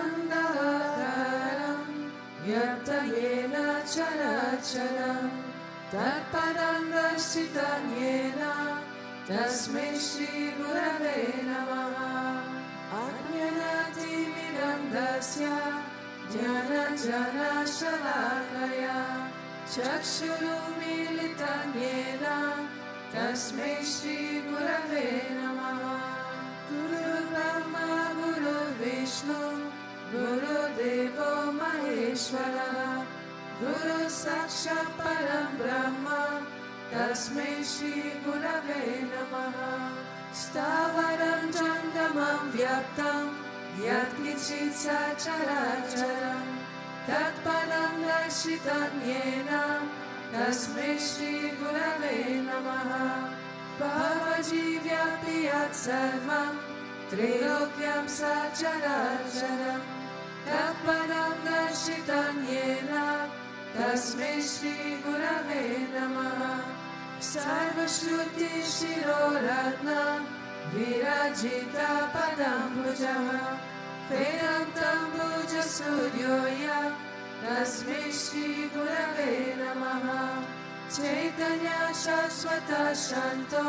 Mangalakaram Vyaptayena Characharam Tatpadam Darshitam Yena Tasmai Shri Gurave Namaha Ajnanati Mirandasya Jnananjana Shalakaya Chakshurumilitam Yena Tasmai Shri Gurave Namaha Guru Brahma Guru Vishnu Guru Devo Maheshwara Guru Sakshat Param Brahma Tasmai Shri Gurave Namaha Stavaram Jangam Vyaptam Yat Kichit Sacharacharam Tatpadam Darshitam Yena Tasmai Shri Gurave Namaha Bhavajivyapti Yat Sarvam Trilokyam Sacharacharam Tatpadam Darshitam Yena Tasmai Shri Gurave Namaha Sarvashruti Shiroratna Virajita Padambujaha Vedantam Bhuja Suryoya Tasmai Shri Gurave Namaha Chaitanya Shashvata Shanto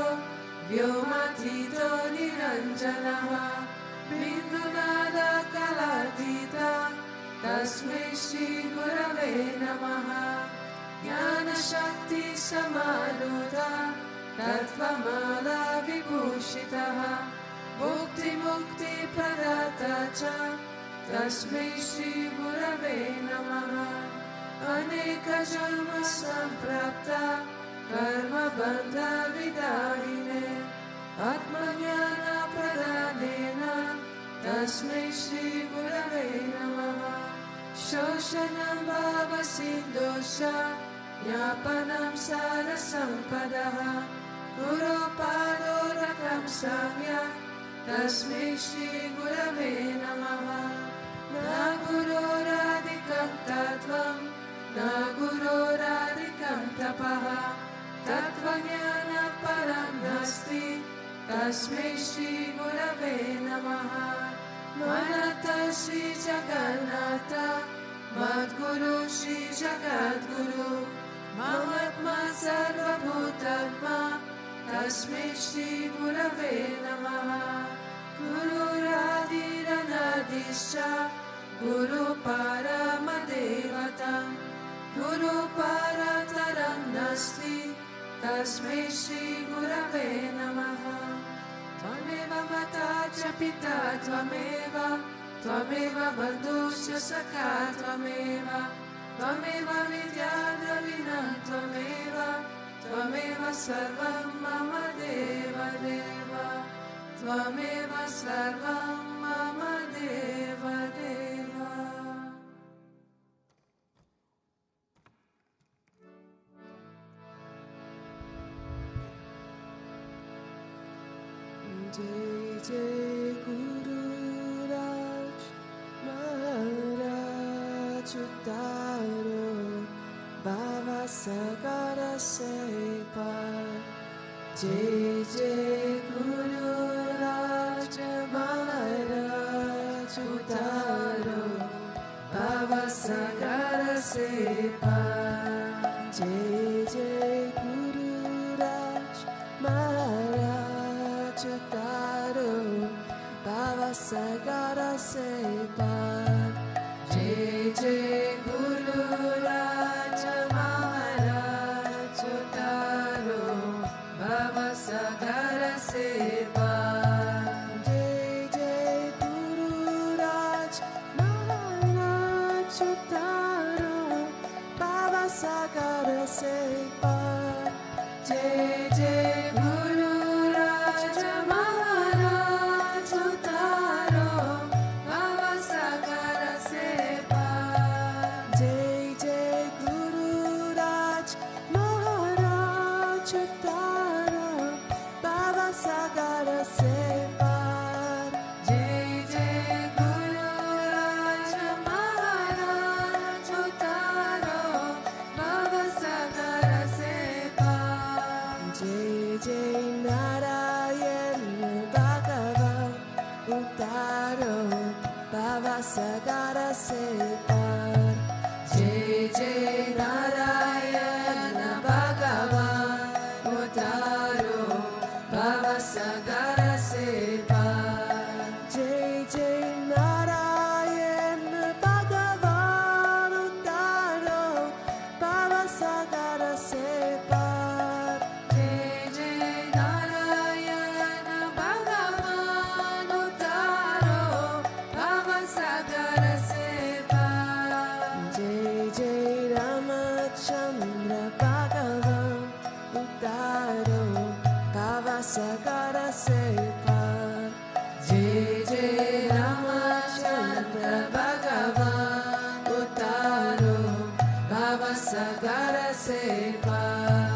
Vyomatito Niranjanaha Bindunada Kalatita Tasmai Shri Gurave Namaha Jnana Shakti Samaruta Tattvamala Vibhushitaha Bhukti Mukti Pradata Cha Tasmai Shri Gurave Namaha Aneka Janma Samprapta Karma Bandha Vidahine Atmajnana Pradhanena Tasmai Shri Gurave Namaha Shoshanam Bhava Sindosha Jnapanam Sarasampadaha Guru Padorakam Samyak Tasmai Shri Gurave Namaha Na Guru Radhikam Tattvam Na Guru Radhikam Tapaha Tattvajnana Param Nasti Tasmai Shri Gurave Namaha Manata Shri Jagannatha Madguru Shri Jagadguru Mamatma Sarva Bhutatma Tasmai Shri Gurave Namaha Guru Radhiranadisha Guru Paramadevatam Guru Parataram Nasti Tasmai Shri Gurave Namaha Tvameva Mata Cha Pita Tvameva Tvameva Bandhusya Sakha Tvameva Tvameva Vidya Dravina Tvameva Tvameva Sarvam Mama Deva Deva Tvameva Sarvam Mama Deva Deva. Jai Jai Guru Raj Maharaj Uttaro Bhava Sagara Sepa Jai Jai Guru Raj Maharaj Uttaro Bhava Sagara Sepa Jai Jai Guru Raj Maharaj Uttaro Bhava Sagara Sepa Jai Jai Guru Raja Maharaj Uttaro Bhava Sagara Sepa Jai Jai Guru Raj Maharaj Uttaro Bhava Sagara Sepa Jai Jai Guru Raja Maharaj Uttaro Bhava Sagara Sagara Separ. Jai Jai Narayana Bhagavan Uttaro Bhava Sagara Separ. Jai Jai Narayana Bhagavan Uttaro Bhava Sagara Separ. Jai Jai Narayana Bhagavan Uttaro Bhava Sagara Separ. Jai Jai Ramachandra Bhagavan Uttaro Bhava Sagara Separ. Jai Jai Ramachandra Bhagavan Uttaro Bhava Sagara Separ.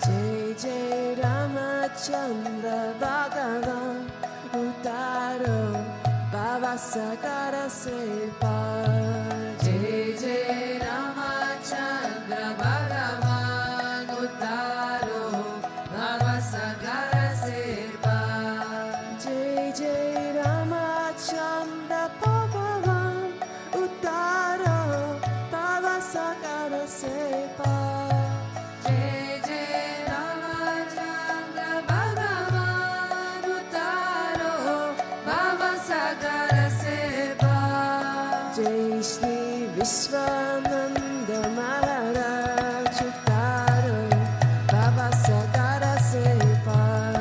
Jai Jai Ramachandra Bhagavan Uttaro Bhava Sagara Separ. Jai Jai Ramachandra Bhagavan Uttaro Bhava Sagara Separ. Jai Jai Ramachandra Bhagavan Uttaro Bhava Sagara Separ. Jai Jai Ramachandra Bhagavan Uttaro Bhava Sagara Separ. Jai Shri Vishwananda Maharaj Uttaro Bhava Sagara Separ.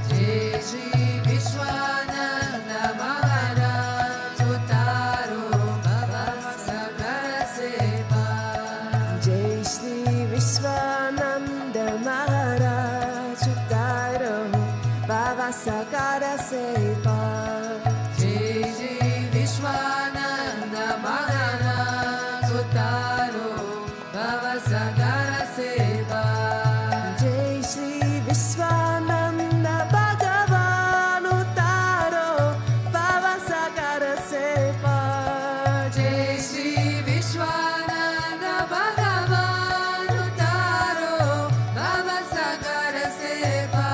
Jai Shri Vishwananda Maharaj Uttaro Bhava Sagara Separ. Jai Shri Vishwananda Maharaj Uttaro Bhava Sagara Separ. Jai Shri Vishwananda Maharaj Uttaro Bhava Sagara Separ. Jai Shri Vishwananda Bhagavan Uttaro Bhava Sagara Separ. Jai Shri Vishwananda Bhagavan Uttaro Bhava Sagara Separ.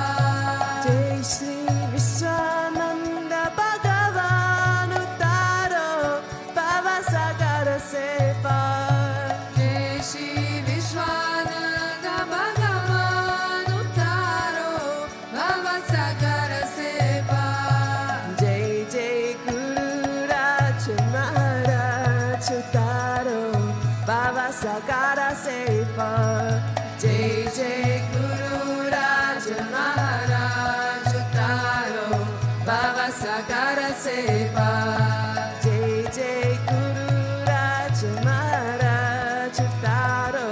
Jai Shri Vishwananda Bhagavan Uttaro Bhava Sagara Separ. Jai Shri Vishwananda Bhagavan Uttaro Bhava Sagara Separ. Jai Jai Guru Raj Maharaj Uttaro Bhava Sagara Separ. Jai Jai Guru Raj Maharaj Uttaro Bhava Sagara Separ. Jai Jai Guru Raj Maharaj Uttaro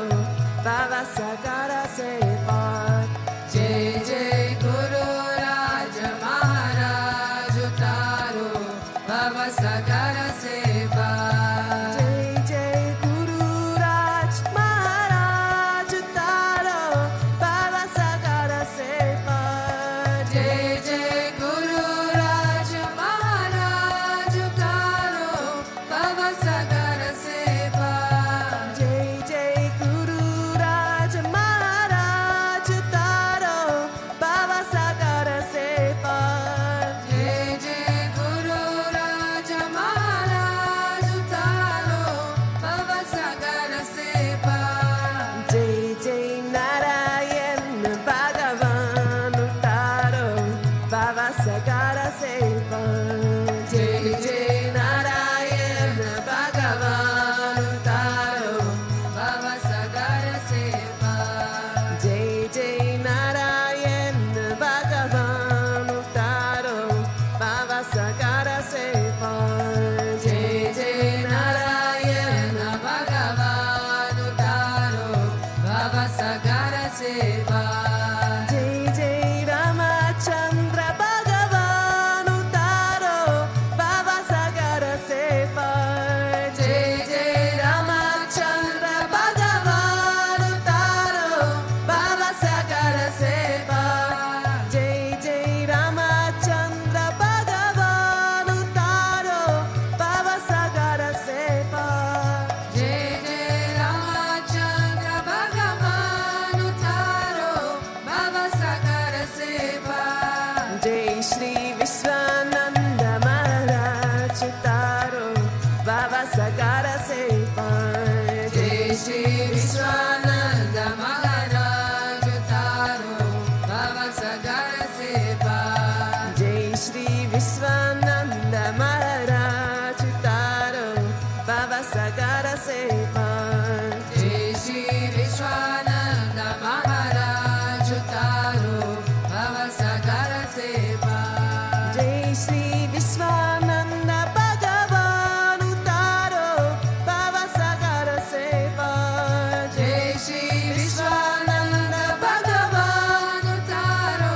Bhava Sagara Separ. Jai Jai Guru Raj Maharaj Uttaro Bhava Sagara Separ. Jai Jai Guru Raj Maharaj Uttaro Bhava Sagara Separ. Jai Jai Guru Raj Maharaj Sagara se par. Jai Shri Vishwananda Maharaj Taro Baba Sagara se par. Jai Shri Vishwananda Maharaj Taro Baba Sagara se par. Jai Shri Vishwananda Maharaj Taro Baba Sagara se par. Jai Shri Vishwananda Bhagavan Utaro Baba Sagara se par. Jai Shri Vishwananda Bhagavan Utaro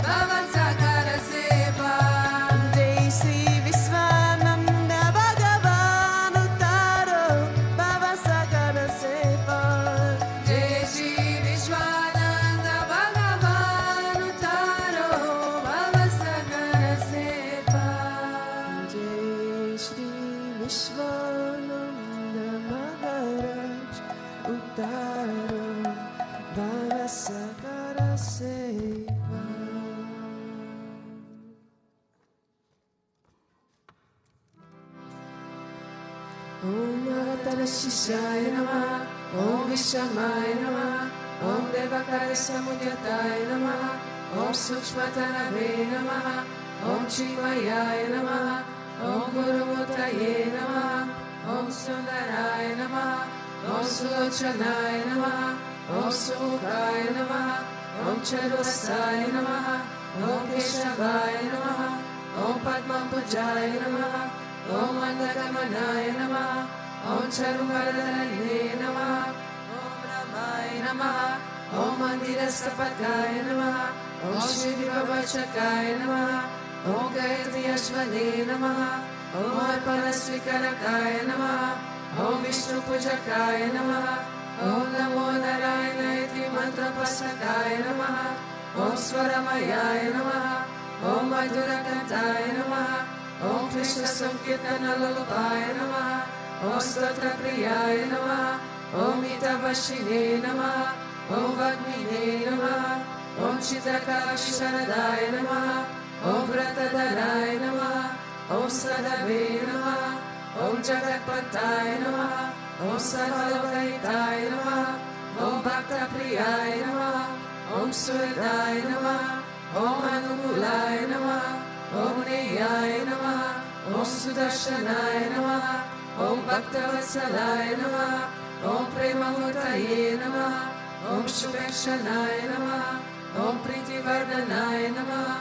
Baba Sagara se par. Jai Shri Vishwananda Bhagavan Utaro Baba Sagara se par. Jai Shri Vishwananda Bhagavan Utaro Baba Sagara se par. Jai Shri Vishwananda Maharaj Utaro Baba Sagara se par. Om Aratara Shishaya Namaha, Om Vishamaya Namaha, Om Devakara Samudyataya Namaha, Om Sukshmatanave Namaha, Om Chimaya Namaha, Om Gurumutaye Namaha, Om Sundaraya Namaha, Om Sulochanaya Namaha, Om Sukhaya Namaha, Om Charvasaya Namaha, Om Keshavaya Namaha, Om Padmapujaya Namaha, Om Andagamanaya Namaha, Om Charumvaradhane Namaha, Om Ramaya Namaha, Om Mandirastapakaya Namaha, Om Shri Vavachakaya Namaha, Om Gayatri Ashvane Namaha, Om Arpanasvikarakaya Namaha, Om Vishnu Pujakaya Namaha, Om Namo Narayana Iti Mantrapasakaya Namaha, Om Swaramayaya Namaha, Om Madhurakantaya Namaha, Om Krishna Sankirtana Lalupaya Namaha, Om Stotra Priyaya Namaha, Om Itavashine Namaha, Om Vagmine Namaha, Om Chitrakalashi Sharadaya Namaha, Om Vratadharaya Namaha, Om Sadave Namaha, Om Jagatpataya Namaha, Om Sarvalokahitaya Namaha, Om Bhakta Priyaya Namaha, Om Suradaya Namaha, Om Anumulaya Namaha, Om Neyaya Namaha, Om Sudarshanaya Namaha, Om Bhaktavatsalaya Namaha, Om Premamurtaye Namaha, Om Shubhekshanaya Namaha, Om Pritivardhanaya Namaha,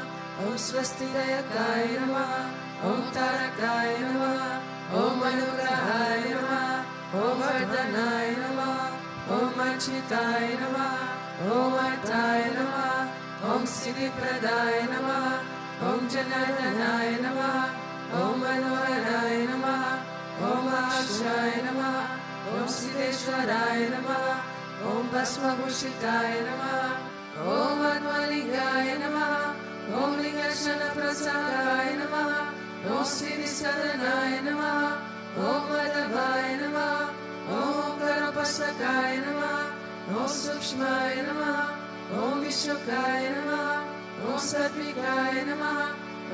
Om Swastidayakaya Namaha, Om Tarakaya Namaha, Om Anugrahaya Namaha, Om Vardhanaya Namaha, Om Achitaya Namaha, Om Artaya Namaha, Om Siddhipradaya Namaha, Om Janardhanaya Namaha, Om Manoharaya Namaha, Om Ashaya Namaha, Om Siddheshwaraya Namaha, Om Bhasmabhushitaya Namaha, Om Advalingaya Namaha, Om Lingashana Prasadaya Namaha, Om Siddhi Sadanaya Namaha, Om Madhavaya Namaha, Om Karapasakaya Namaha, Om Sukshmaya Namaha, Om Vishukaya Namaha, Om Satvikaya Namaha,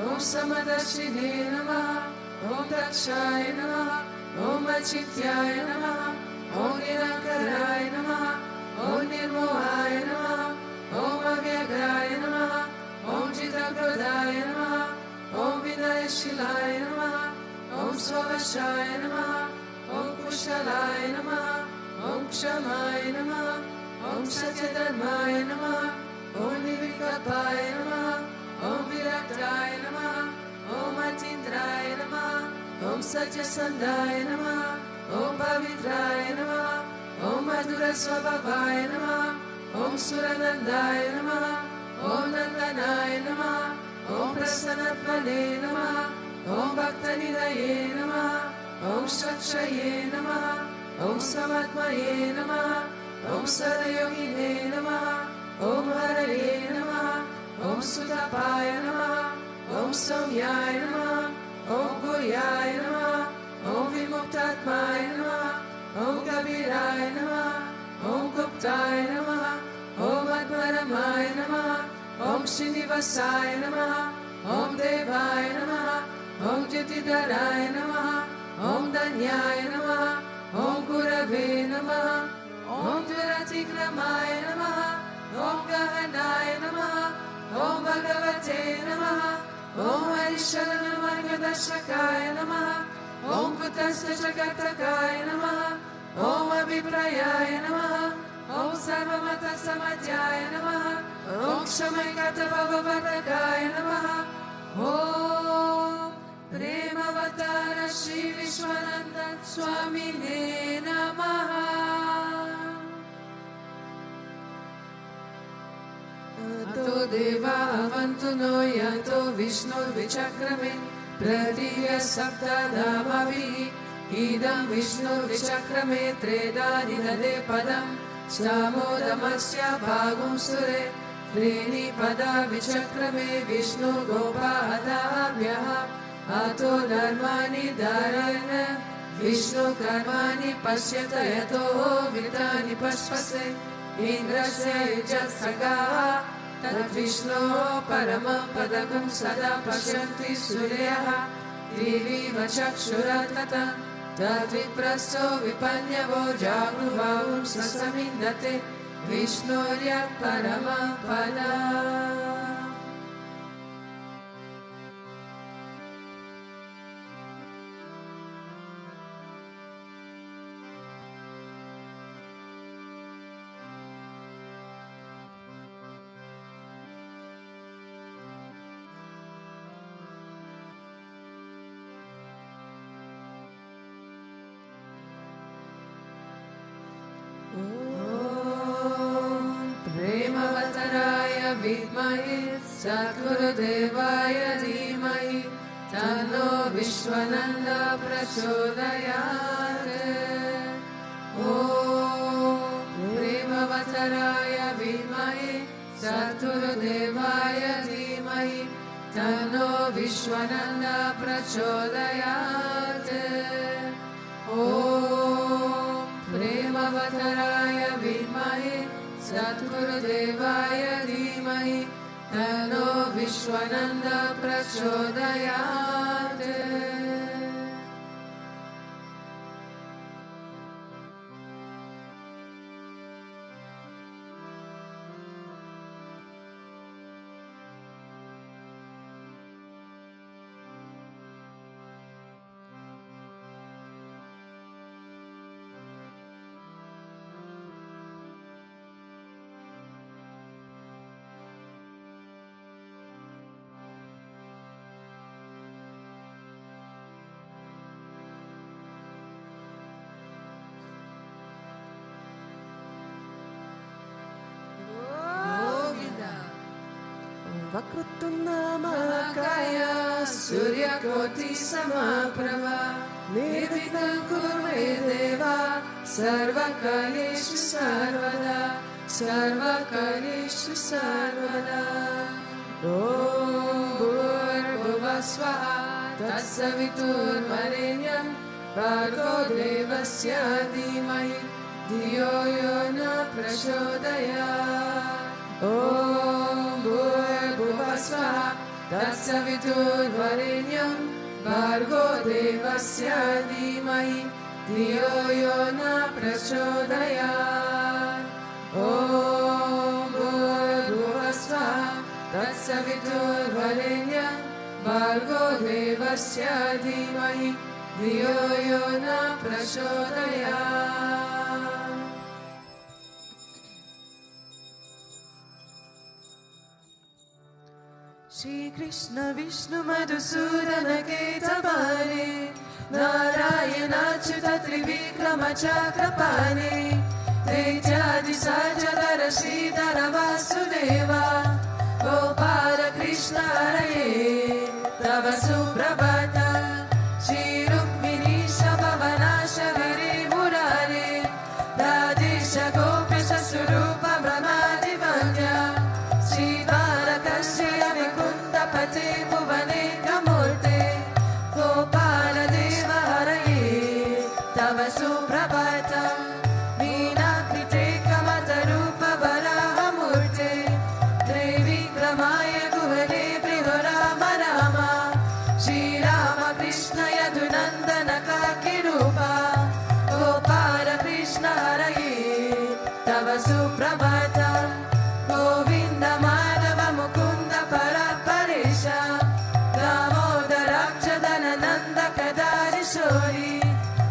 Om Samadashine Namaha, Om Dakshaya Namaha, Om Achityaya Namaha, Om Nirankaraya Namaha, Om Nirmohaya Namaha, Om Avyagraya Namaha, Om Jitagrodaya Namaha, Om Vinayashilaya Namaha, Om Swavashaya Namaha, Om Kushalaya Namaha, Om Kshamaya Namaha, Om Satyadharmaya Namaha, Om Nivikapaya Namaha, Om Viraktaya Namaha, Om Atindraya Namaha, Om Satyasandaya Namaha, Om Pavitraya Namaha, Om Madhura Swabhavaya Namaha, Om Suranandaya Namaha, Om Nandanaya Namaha, Om Prasanatmane Namaha, Om Bhaktanidaye Namaha, Om Shakshaye Namaha, Om Samatmaye Namaha, Om Sadayogine Namaha, Om Haraye Namaha, Om Sudapaya Namaha, Om Somyaya Namaha, Om Guryaya Namaha, Om Vimuktatmaya Namaha, Om Kabiraya Namaha, Om Guptaya Namaha, Om Admaramaya Namaha, Om Srinivasaya Namaha, Om Devaya Namaha, Om Jyotidharaya Namaha, Om Danyaya Namaha, Om Gurave Namaha, Om Duratikramaya Namaha, Om Gahanaya Namaha, Om Bhagavate Namaha, Om Harisharana Margadashakaya Namaha, Om Kutasya Jagatakaya Namaha, Om Abhiprayaya Namaha, Om Sarvamata Samadhyaya Namaha, Om Kshamakata Bhavavadakaya Namaha, Om Premavatara Sri Vishwananda Swami Namaha. Ato Deva Avantu no Yanto Vishnu Vichakrame Pradivya Saptadamavi Idam Vishnu Vichakrame Tredani Dade Padam Samodamasya Bhagum Sure Treni Pada Vichakrame Vishnu Gopaadabhyaha Ato Dharmani Dharana Vishnu Karmani Pashyata Yato Vitani Pashpase Indrasya Yujasagaha Tad Vishnu Paramam Padagam Sada Pashyanti Suryaha Divi Vachakshuratata Tad Vipraso Vipanyavo Jagruvahum Sasamindate Vishnurya Paramapada. Vidmahi Satgurudevaya Dhimahi Tanno Vishwananda Prachodayate. Om Premavattaraya Vidmahi Satgurudevaya Dhimahi Tanno Vishwananda Prachodayate. Om Premavattaraya Vidmahi Satgurudevaya Dhimahi Tanno Vishwananda Prachodayate. Vakrutunda Mahakaya Surya Koti Samaprabha Nirvighna Kurve Deva Sarva Kalyeshu Sarvada Sarva Kalyeshu Sarvada. Om Bhurrbhuvah Swaha Tatsavitur Varenyam Bhargo Devasya Dhimahi Dhiyo Yo Na Prachodayat. Om Bhurrbhuvah Swaha Tatsavitur Varenyam Bhargo Devasya Dhimahi Dhiyo Yo Na Prachodayat. Om Bhurrbhuvah Swaha Tatsavitur Varenyam Bhargo Devasya Dhimahi Dhiyo Yo Na Prachodayat. Shri Krishna Vishnu Madhusudana Ketabane Narayana Achyuta Trivikrama Chakrapane Tetyadi Sajadara Sridhara Vasudeva Gopala Krishna Hare Tava Suprabhata Shri Rukmini Shabhavanasha Viri Murare Radhisha Gopesha Surupa Brahmadi Vandya Shri Barakasya Vikunda Pate Bhuvane Kamurte Gopala Deva Hare Tava Suprabhata Veena Krite Kamata Rupa Varaha Murte Devi Kramaya Guhade Priho Rama Rama Shri Rama Krishna Yadunandana Kaka Suprabhatam Govinda Madhava Mukunda Paraparesha Damodaraksha Nanda Kadari Shori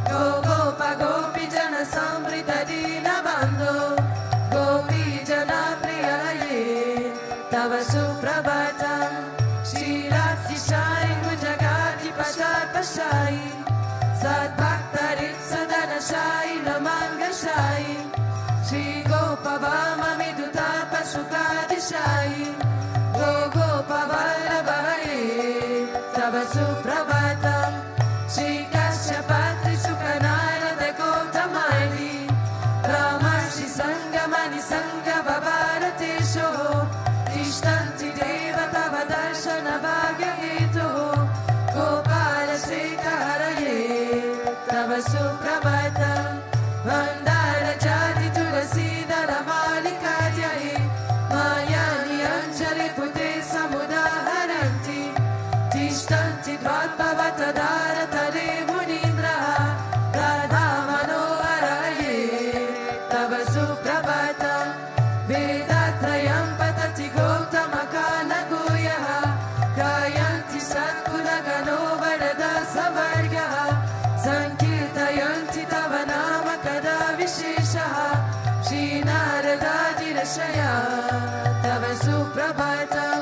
Gopa Gopi Jana Samrita Dina Bando Gopi Jana Priyaye Tava Suprabhatam Shri Rati Shai Mujagati Pashar Pashai Sad Bhaktarit Sadana Shai Namanga Shai Shri Gopa Vama Viduta Pasukadi Shai Gopa Vallabhaye Tava Suprabhatam Shri Kashyapatri Sukanarada Gautamani Brahmarshi Sangamani Sangha Bharatesho Tishtanti Deva Tava Darshana Bhagya Heto Gopala Sekha Haraye Tava Suprabhatam Vandara Jati Tulasidara Malika Jai Mayani Anjali Pute Samudaharanti Tishtanti Dvatpavata Dara Tare Munindra Radha Manoharaye Tava Suprabhatam Vedatrayam Patati Gautama Kana Guyaha Gayanti Satkuna Gano Varada Savargaha Sankirtayanti Tava Nama Kada Visheshaha Shri Narada Dirashaya Tava Suprabhatam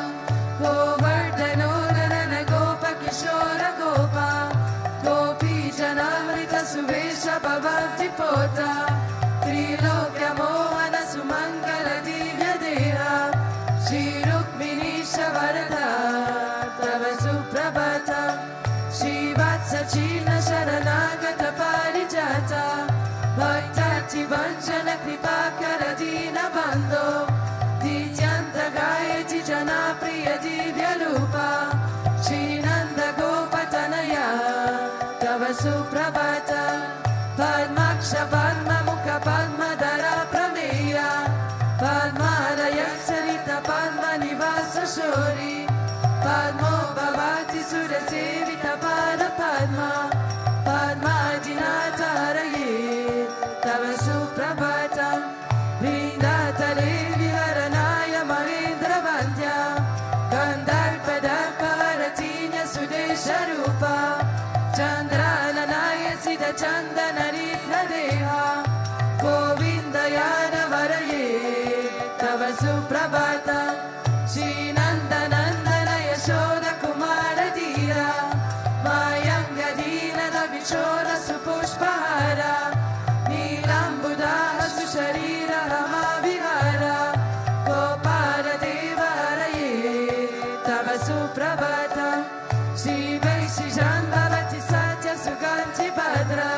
Govardhano Narana Gopa Kishora Gopa Gopi Janamrita Suvesha Bhavanti Pota Trilokya Mohana Sumangala Divya Deha Shri Rukminisha Varada Tava Suprabhatam Shri Vatsa China Sharanagata Parijata Bhaktati Vanjana Kripakara Dina Bando Dityanta Gayati Jana Priya Divya Rupa Shri Nanda Gopatanaya Tava Suprabhatam Padmaksha Padma Mukha Padma Dara Prameya Padmaraya Sarita Padma Nivasa Shori Padmo Bhavati Sura Sevita Pada Padma Padma Dinata Haraye Tava Suprabhatam Vrindata Devi Haranaya Mahendra Vandya Gandharpadaka Haratinya Sudesha Rupa Chandrananaya Siddha Chandana Ritna Deha Govinda Yana Varaye Tava Suprabhatam Shri Nanda Nandana Yashoda Kumara Dira Mayanga Dina Davichora Supushpahara Nilambudaha Susharira Rama Vihara Gopala Deva Haraye Tava Suprabhatam Shri Vaishi Jambhavati Satya Suganti Bhadra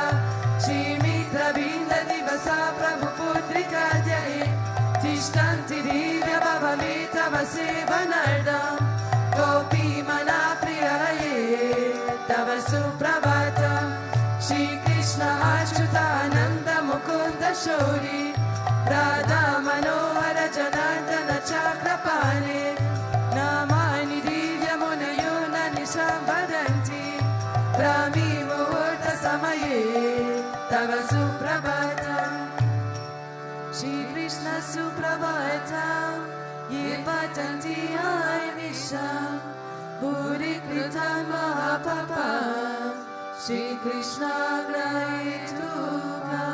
Shri Mitra Binda Divasa Prabhu Putrika Jai Tishtanti Divya Bhavamita Vasevanardam Gopi Mana Priyaye Tava Suprabhatam Shri Krishna Achyutananda Mukunda Shori Radha Manohara Janardana Chakrapane Namani Divya Munayuna Nishambadanti Brahmi Muhurta Samaye Tava Suprabhatam Shri Krishna Suprabhatam Ye Patanti Aimisham Bhuri Kritan Mahapapam Shri Krishna Graituka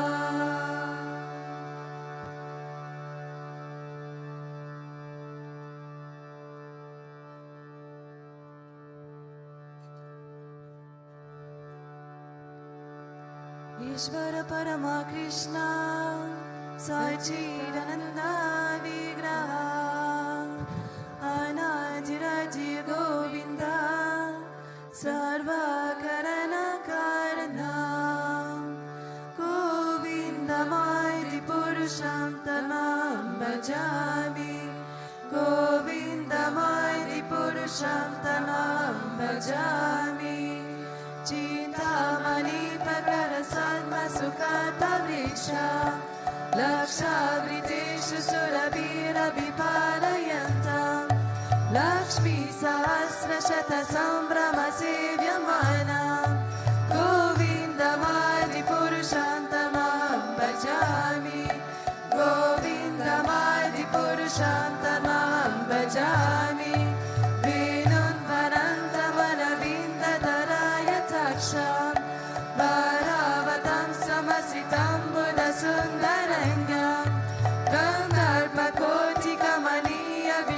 Ishvara Parama Krishna Sachidananda Vigraha Anadiraji Govinda Sarva Karana Karana Govinda Mighty Purusham Tamam Bhajami Govinda Mighty Purusham Tamam Bhajami Chintamani Pakara Sadma Sukata Vriksha Laksha Vriteshu Surabhira Vipalayantam Lakshmi Sahasra Shata Sambrama Sevyamanam Govinda Madi Purushantamam Bhajami Govinda Madi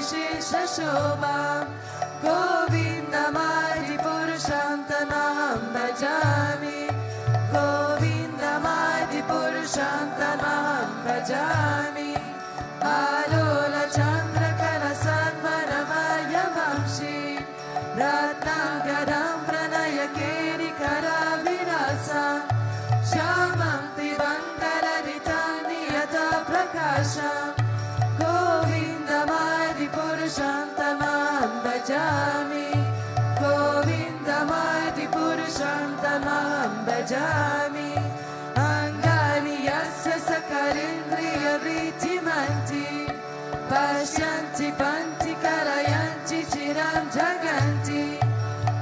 Vishesha Shobha. Govindamadi Purusham Tamaham Bhajami. Govindamadi Purusham Tamaham Bhajami. Alola Chandra Kala Sadvaravaya Vamshi. Ratnagaram Pranaya Keri Karavirasa. Shamam Tivangara Ritaniyata Prakasha. Govindamadi Purusham Tamaham Bhajami. Govindamadi Purusham Tamaham Bhajami. Angani Yasya Sakarindriya Vritimanti. Pashyanti Panti Karayanti Chiram Jaganti.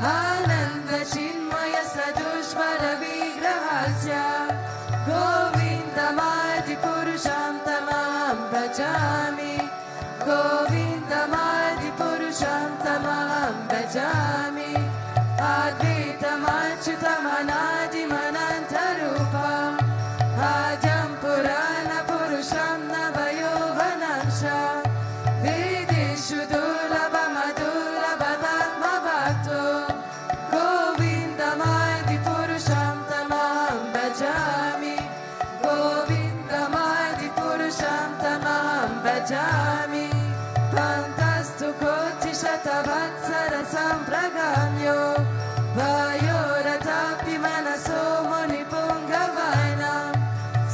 Ananda Chinmaya Sadushvara Vigrahasya. Govindamadi Purusham Tamaham Bhajami. Govindamadi Purusham Tamaham Bhajami. Advaitam Achyutam Anadim Anantarupam. Ajam Purana Purusham Navayovanamsha. Vedeshu Durlabha Madurlabha Tatma Bhakto. Govindamadi Purusham Tamaham Bhajami. Govindamadi Purusham Tamaham Bhajami. Pantastu Koti Shatavatsara Sampragamyo. Vayoratapi Manaso Munipungavaina.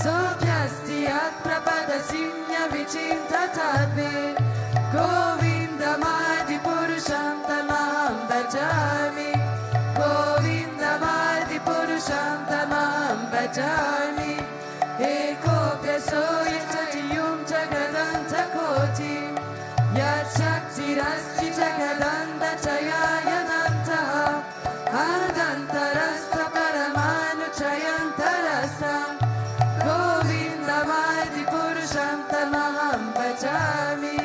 Sopyasti Atprapada Sinya Vichinta Tadve. Govindamadi Purusham Tamaham Bhajami. Govindamadi Purusham Tamaham Bhajami. Ekopya Soyatayum Jagadanta Koti. Yachaktirasti Jagadanda Chayayanantaha. Adantarasta Paramanu Chayantarasta. Govindamadi Purusham Tamaham Bhajami.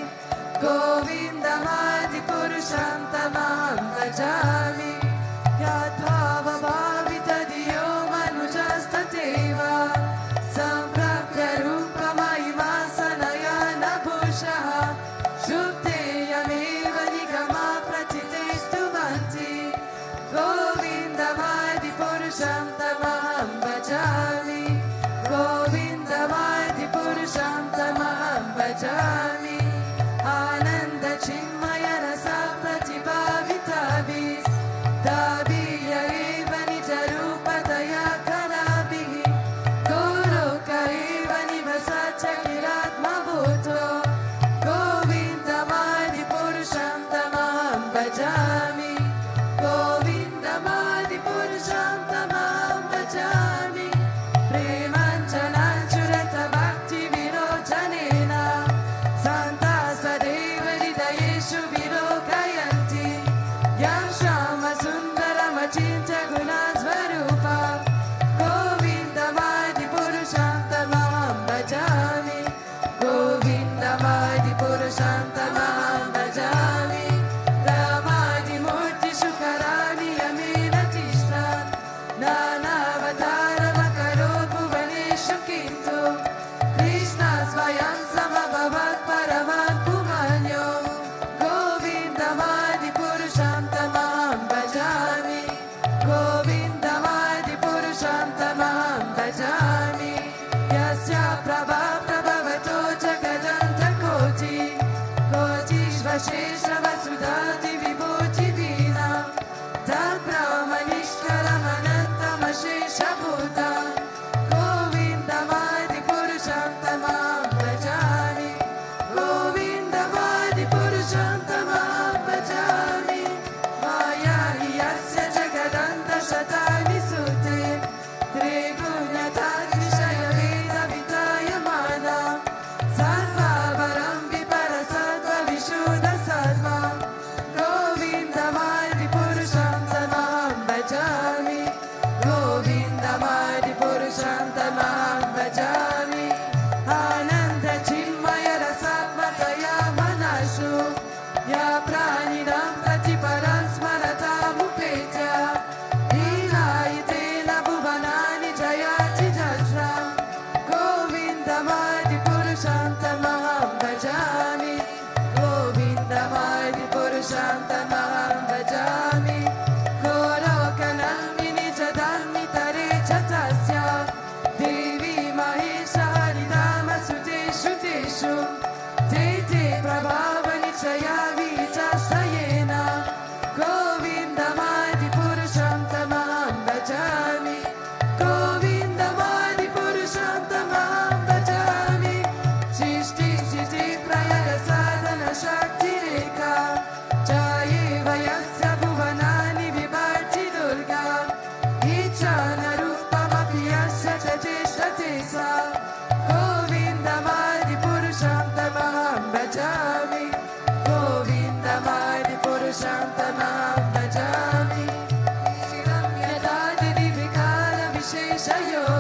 Govindamadi Purusham Tamaham Bhajami. Yadbhava Bhavita Diyo Manujastateva.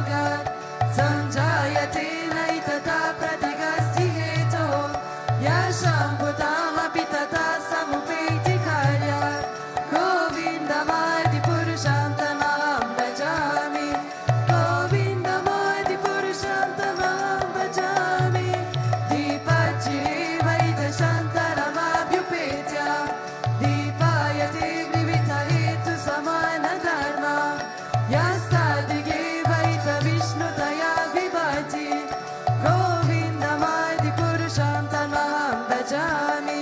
योगात् सञ्जायते नहि तथा प्रतिगस्ति हेतोः यशां भूतामपि तथा समुपैति कार्यात् गोविन्दमादिपुरुषं तमहं भजामि गोविन्दमादिपुरुषं तमहं भजामि दीपज्जिरे वैदशन्तरमभ्युपेत्य दीपायते विविधहेतुसमानधर्मा यस्तादिगे वैतविष्णुतया विभाति गोविन्दमादिपुरुषं तमहं भजामि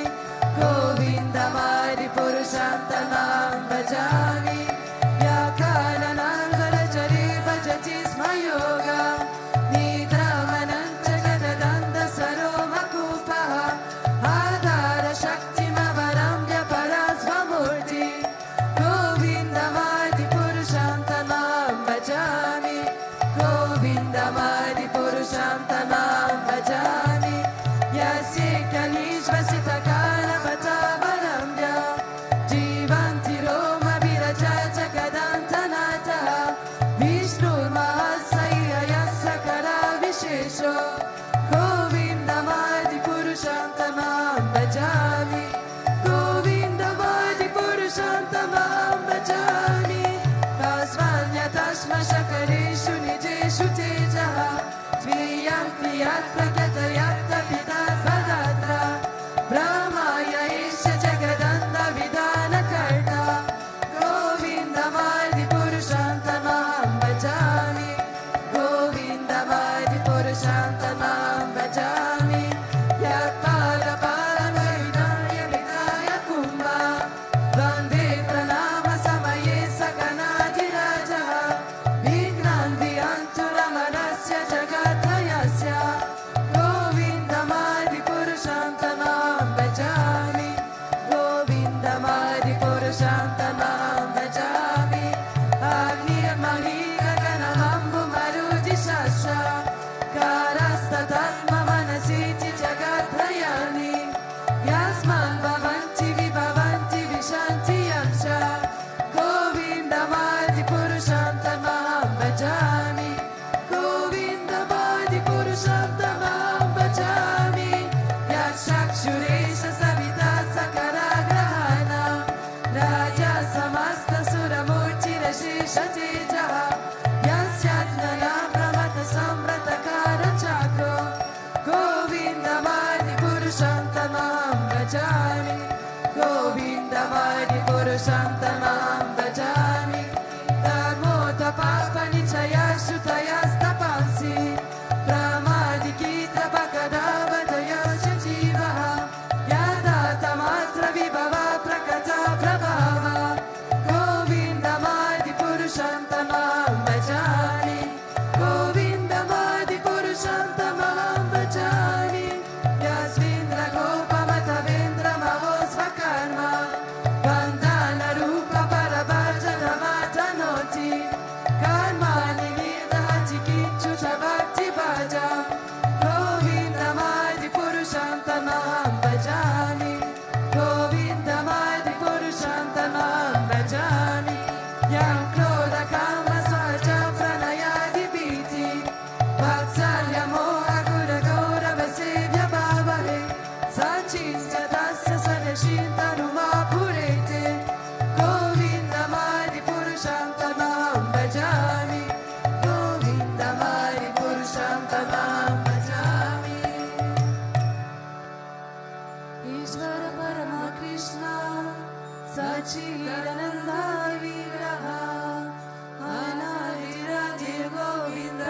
गोविन्दमादिपुरुषं तमहं भजामि व्याकरणाङ्गलचरे भजति स्म योगं निद्रामनं च गददन्तसरोमकूपः आधारशक्तिमवरं व्यपरस्वमूर्ति गोविन्दमादिपुरुषं तमहं भजामि गोविन्दमादिपुरुषं तमहं भजामि यस्य कलीश्वसितकालवतावरं जीवन्ति रोमविरजा जगदन्तनाथः विष्णुर्महाशयस्य कराविशेषो गोविन्दमादिपुरुषं तमहं भजामि गोविन्दमादिपुरुषं तमहं भजामि तस्मान्यतश्मशकरेषु निजेषु तेजः स्वीयं क्रियात् प्रकृतयत्तपितद्वदत्र ब्रह्माय एष जगदन्तविधानकर्ता गोविन्दमादिपुरुषं तमहं भजामि गोविन्दमादिपुरुषं तमहं भजामि यत्पादपालमयिनाय कुम्भा वन्दे प्रणामसमये सकनाधिराजः विघ्नं विहन्तु रमणस्य जगत्रयस्य गोविन्दमादिपुरुषं तमहं भजामि गोविन्दमादिपुरुषं तमहं भजामि अग्निर्मही गगनमम्बुमरुदिशस्व कारस्ततः मम मनसीति जगत्त्रयाणि यस्मान् भवन्ति विभवन्ति विशन्ति यं च गोविन्दमादिपुरुषं तमहं भजामि गोविन्दमादिपुरुषं तमहं भजामि यक्षुरेश सविता सकराग्रहाण राजा समस्तसुरमूर्तिरशेषतेजः यस्यात्मना प्रमथसंव्रतकारचक्रो गोविन्दमादिपुरुषं तमहं भजामि गोविन्दमादिपुरुषं तमहं भजामि धर्मोत्थपापनिचयश्रुतयस्तपांसि प्रमादिकीतपकदावदयो च जीवः यदा तमात्र विभवा प्रकटा प्रभाव गोविन्दमादिपुरुषं तमहं भजामि गोविन्दमादिपुरुषं तमहं भजामि यस्मिन्द्रगोपमथवेन्द्रमहो स्वकर्म बन्धनरूपपरभजनमातनोति कर्माणि निर्दहति किञ्चु च भक्तिभाजा गोविन्दमादिपुरुषं तमहं भजामि गोविन्दमादिपुरुषं तमहं भजामि यं क्रोधकामसहज प्रणयादिभीति वात्सल्यमोहगुरगौरवसेव्यभावहे सचिन्ततस्य सदशिन्तनुमापुरेते गोविन्दमादिपुरुषं तमहं भजामि गोविन्दमादिपुरुषं तमहं भजामि ईश्वर परमा कृष्ण सच्चिदानन्द विग्रह अनादिरादिर् Govind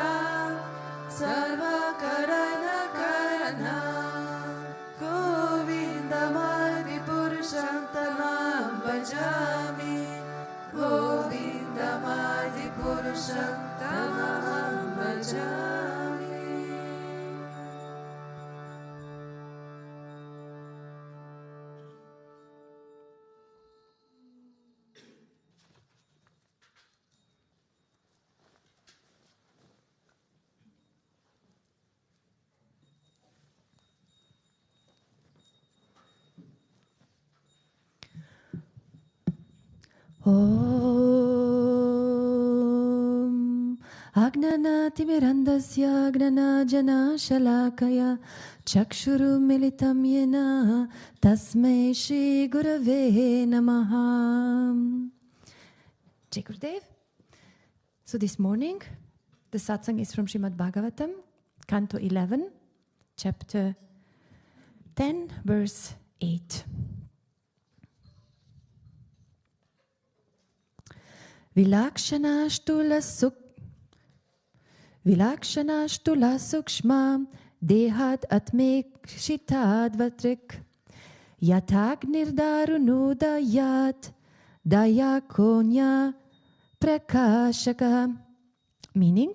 सर्वकरणकरण गोविन्दमादिपुरुषं तमहं भजामि गोविन्दमादिपुरुषं तमहं भजामि Om Agnanatimirandasya gnanajana shalakaya chakshuru militam yena tasmai Shri Gurave namaha. Jai Gurudev. So this morning, the satsang is from Srimad Bhagavatam, Canto 11, Chapter 10, verse 8. Vilakshanashtula sukshma dehat atmekshitad vatrik yatagnirdarunudayat dayakonya prakashaka. Meaning,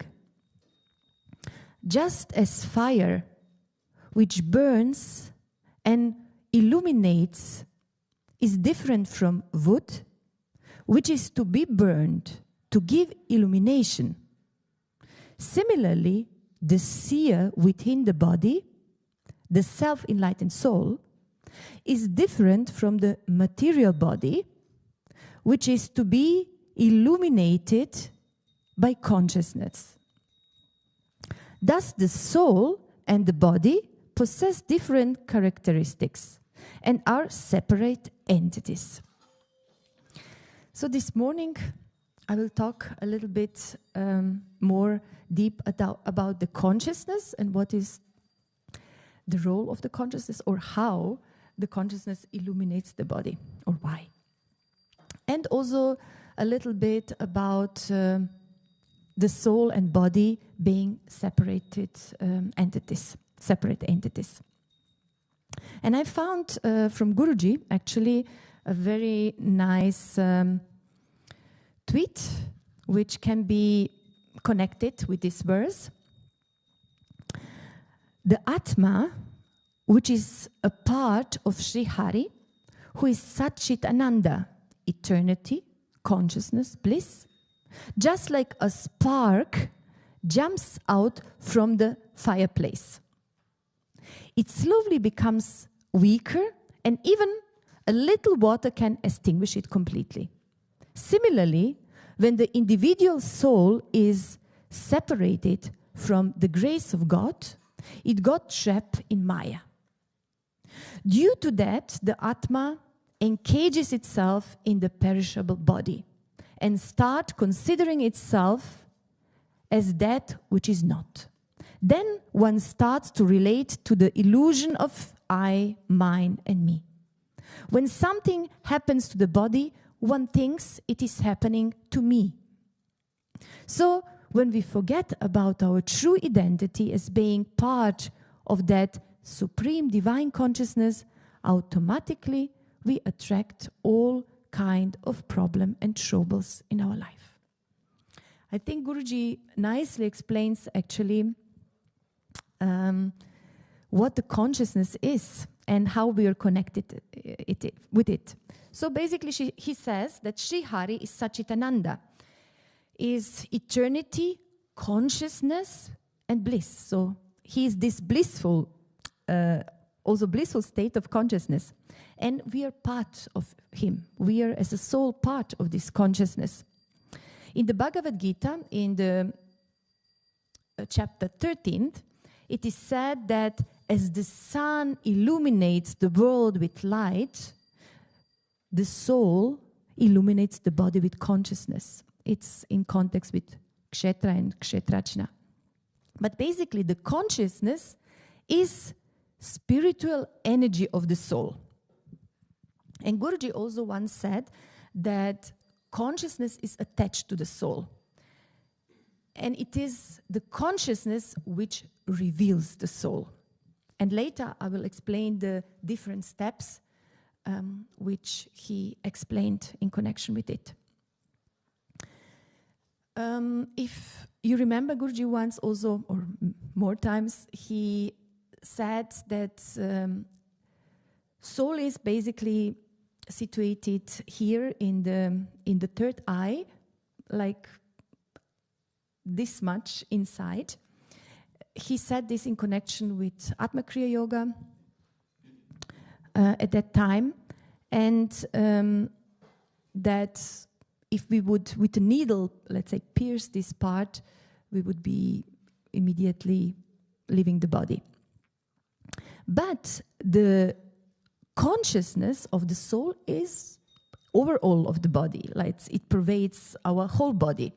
just as fire which burns and illuminates is different from wood, which is to be burned to give illumination. Similarly, the seer within the body, the self-enlightened soul, is different from the material body, which is to be illuminated by consciousness. Thus, the soul and the body possess different characteristics and are separate entities. So this morning, I will talk a little bit more deep about the consciousness and what is the role of the consciousness, or how the consciousness illuminates the body, or why. And also a little bit about the soul and body being separated entities, separate entities. And I found from Guruji actually a very nice tweet which can be connected with this verse. The Atma, which is a part of Sri Hari, who is Satchit Ananda, eternity, consciousness, bliss, just like a spark jumps out from the fireplace. It slowly becomes weaker, and even a little water can extinguish it completely. Similarly, when the individual soul is separated from the grace of God, it got trapped in Maya. Due to that, the Atma encages itself in the perishable body and starts considering itself as that which is not. Then one starts to relate to the illusion of I, mine, and me. When something happens to the body, one thinks it is happening to me. So when we forget about our true identity as being part of that supreme divine consciousness, automatically we attract all kind of problem and troubles in our life. I think Guruji nicely explains actually what the consciousness is and how we are connected with it. So basically he says that Sri Hari is Satchitananda, is eternity, consciousness, and bliss. So he is this blissful, also blissful state of consciousness. And we are part of him. We are as a soul part of this consciousness. In the Bhagavad Gita, in the chapter 13, it is said that as the sun illuminates the world with light, the soul illuminates the body with consciousness. It's in context with Kshetra and Kshetrajna. But basically, the consciousness is spiritual energy of the soul. And Guruji also once said that consciousness is attached to the soul. And it is the consciousness which reveals the soul. And later I will explain the different steps which he explained in connection with it. If you remember, Guruji once also, or more times, he said that soul is basically situated here in the third eye, like this much inside. He said this in connection with Atma Kriya Yoga at that time, and that if we would, with a needle, let's say, pierce this part, we would be immediately leaving the body. But the consciousness of the soul is overall of the body, like it pervades our whole body.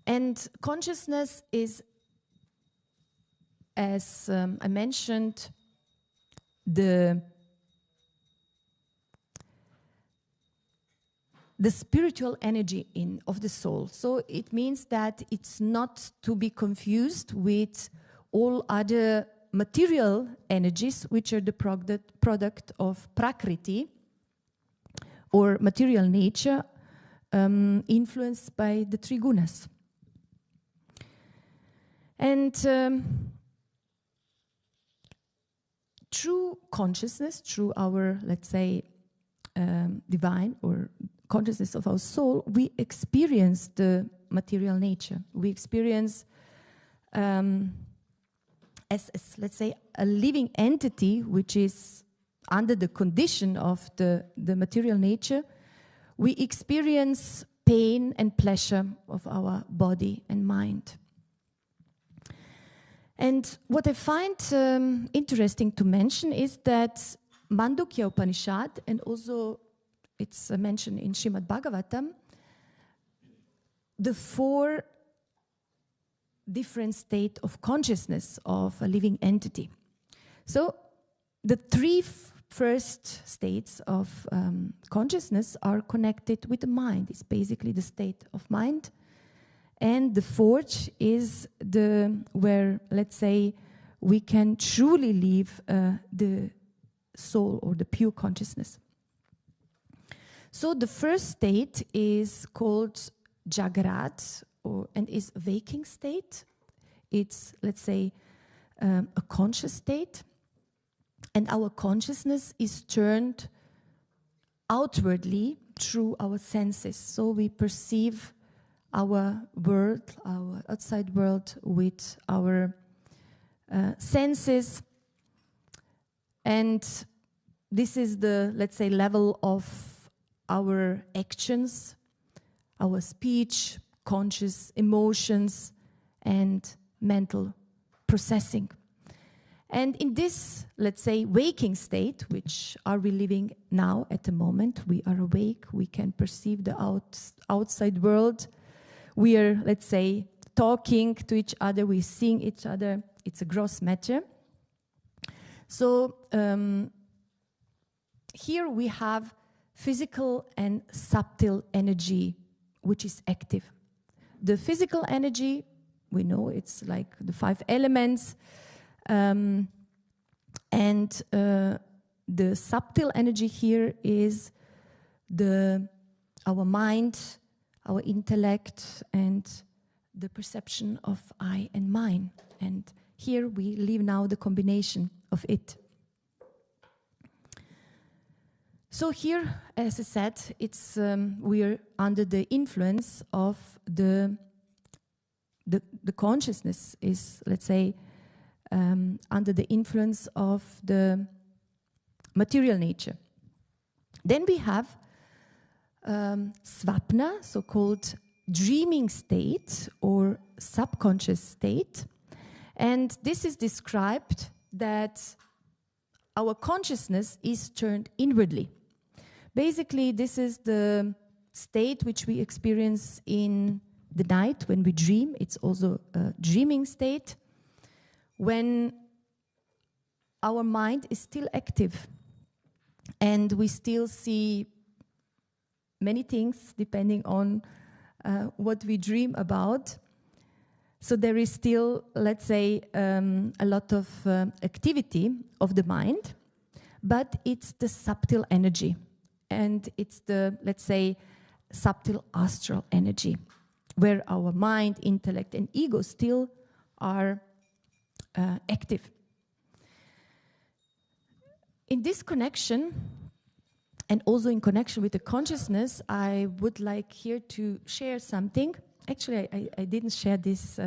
And consciousness is, as I mentioned, the spiritual energy of the soul. So it means that it's not to be confused with all other material energies, which are the product of Prakriti, or material nature, influenced by the three gunas. And through consciousness, through our, let's say, divine or consciousness of our soul, we experience the material nature. We experience, as let's say, a living entity which is under the condition of the material nature. We experience pain and pleasure of our body and mind. And what I find interesting to mention is that Mandukya Upanishad, and also it's mentioned in Srimad Bhagavatam, the 4 different states of consciousness of a living entity. So the 3 first states of consciousness are connected with the mind. It's basically the state of mind. And the 4th is where, let's say, we can truly live the soul or the pure consciousness. So the first state is called Jagrat, and is a waking state. It's, let's say, a conscious state. And our consciousness is turned outwardly through our senses. So we perceive our world, our outside world, with our senses. And this is the, let's say, level of our actions, our speech, conscious emotions, and mental processing. And in this, let's say, waking state, which are we living now at the moment, we are awake, we can perceive the outside world. We are, let's say, talking to each other, we're seeing each other. It's a gross matter. So here we have physical and subtle energy, which is active. The physical energy, we know it's like the 5 elements, and the subtle energy here is our mind, our intellect, and the perception of I and mine. And here we live now the combination of it. So here, as I said, it's we're under the influence of the consciousness is, let's say, under the influence of the material nature. Then we have Svapna, so-called dreaming state or subconscious state. And this is described that our consciousness is turned inwardly. Basically, this is the state which we experience in the night when we dream. It's also a dreaming state when our mind is still active and we still see many things depending on what we dream about. So there is still, let's say, a lot of activity of the mind, but it's the subtle energy. And it's the, let's say, subtle astral energy, where our mind, intellect, and ego still are active. In this connection, and also in connection with the consciousness, I would like here to share something. Actually, I didn't share this,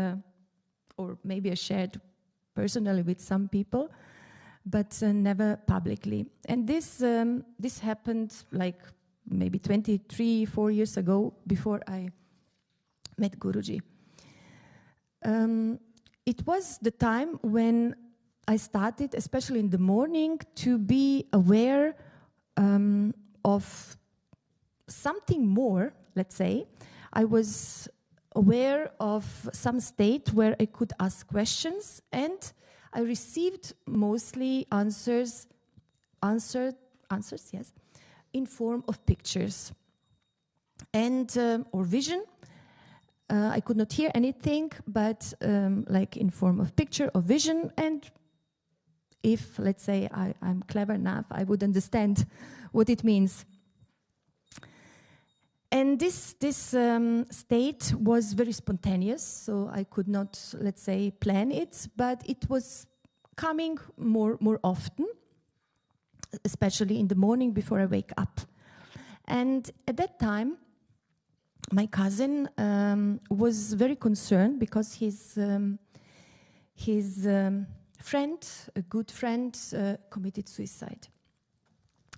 or maybe I shared personally with some people, but never publicly. And this happened like maybe 4 years ago, before I met Guruji. It was the time when I started, especially in the morning, to be aware of something more, let's say. I was aware of some state where I could ask questions, and I received mostly answers, yes, in form of pictures and or vision. I could not hear anything, but like in form of picture or vision. And if, let's say, I'm clever enough, I would understand what it means. And this state was very spontaneous, so I could not, let's say, plan it, but it was coming more often, especially in the morning before I wake up. And at that time, my cousin was very concerned because his friend, a good friend, committed suicide.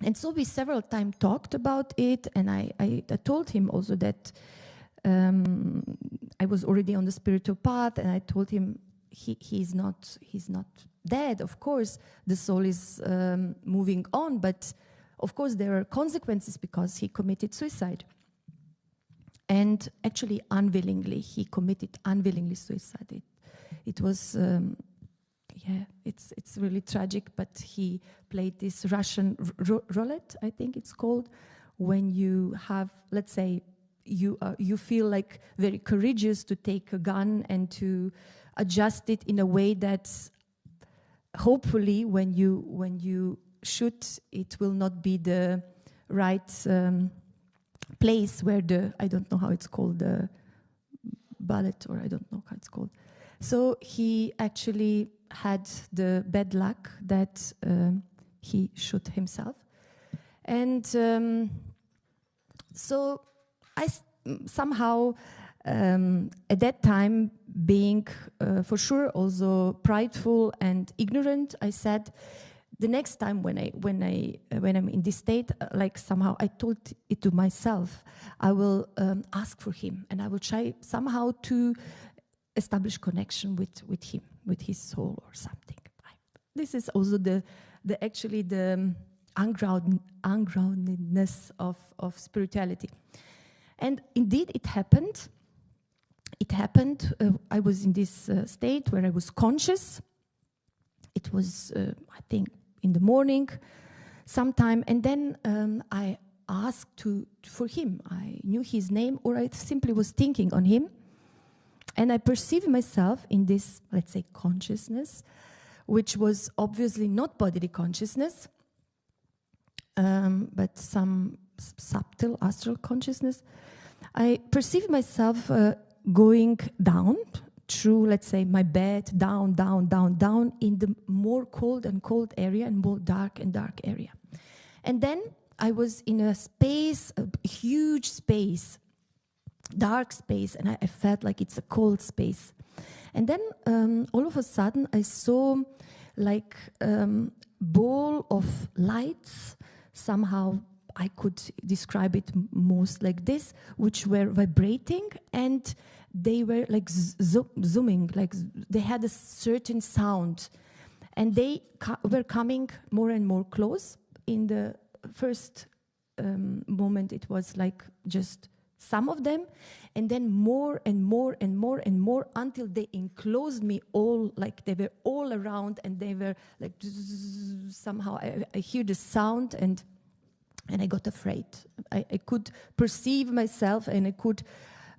And so we several times talked about it, and I told him also that I was already on the spiritual path, and I told him he's not dead. Of course, the soul is moving on, but of course there are consequences because he committed suicide. And actually, he committed unwillingly suicide. It was. It's really tragic, but he played this Russian roulette, I think it's called, when you have, let's say, you feel like very courageous to take a gun and to adjust it in a way that hopefully when you shoot, it will not be the right place where I don't know how it's called, the bullet, or I don't know how it's called. So he actually had the bad luck that he shot himself. And so I somehow, at that time, being for sure also prideful and ignorant, I said, the next time when I'm in this state, like somehow I told it to myself, I will ask for him, and I will try somehow to establish connection with him, with his soul or something. This is also the ungroundedness of spirituality. And indeed it happened. I was in this state where I was conscious. It was, I think, in the morning sometime. And then I asked for him. I knew his name, or I simply was thinking on him. And I perceived myself in this, let's say, consciousness, which was obviously not bodily consciousness, but some subtle astral consciousness. I perceived myself going down through, let's say, my bed, down in the more cold and cold area and more dark and dark area. And then I was in a space, a huge space, dark space, and I felt like it's a cold space. And then all of a sudden I saw like ball of lights. Somehow I could describe it most like this, which were vibrating, and they were like zooming, like they had a certain sound, and they were coming more and more close. In the first moment it was like just some of them, and then more and more and more and more until they enclosed me all, like they were all around, and they were like somehow I hear the sound, and I got afraid. I could perceive myself, and I could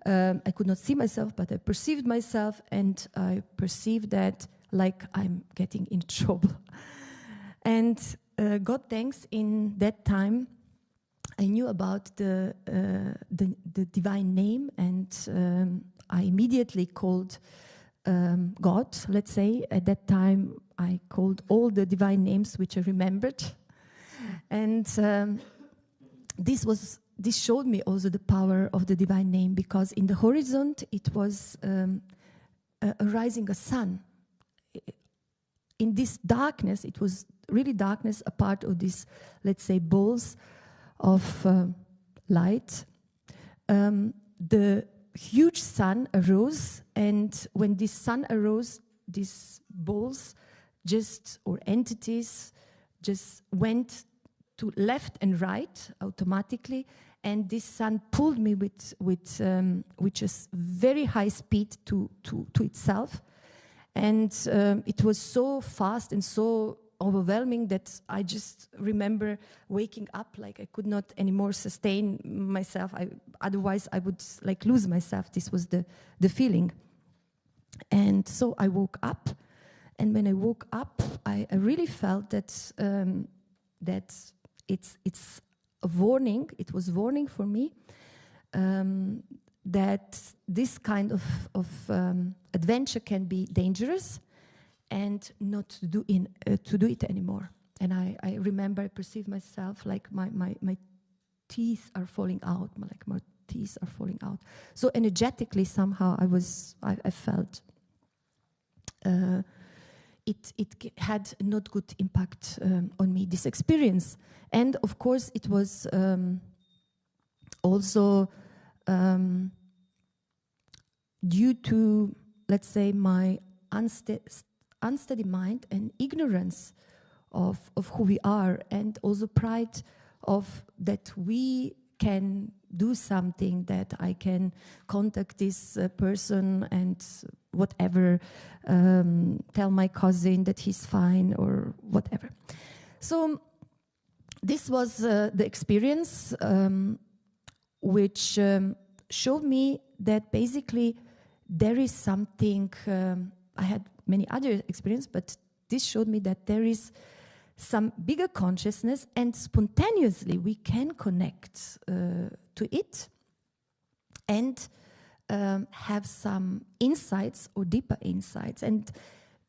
not see myself, but I perceived myself, and I perceived that like I'm getting in trouble. And God thanks, in that time I knew about the divine name, and I immediately called God, let's say. At that time, I called all the divine names which I remembered. And this showed me also the power of the divine name, because in the horizon, it was rising a sun. In this darkness, it was really darkness, a part of this, let's say, balls of light. The huge sun arose, and when this sun arose, these balls or entities just went to left and right automatically, and this sun pulled me with just very high speed to itself, and it was so fast and so overwhelming that I just remember waking up like I could not anymore sustain myself. Otherwise I would like lose myself. This was the feeling. And so I woke up, and when I woke up, I really felt that that it's a warning. It was warning for me that this kind of adventure can be dangerous, and not to do it anymore. And I remember I perceived myself like my teeth are falling out, my teeth are falling out. So energetically somehow I felt it had not good impact on me, this experience. And of course it was also due to, let's say, my unsteady mind and ignorance of who we are, and also pride of that we can do something, that I can contact this person and whatever, tell my cousin that he's fine or whatever. So this was the experience which showed me that basically there is something. I had many other experiences, but this showed me that there is some bigger consciousness, and spontaneously we can connect to it and have some insights or deeper insights. And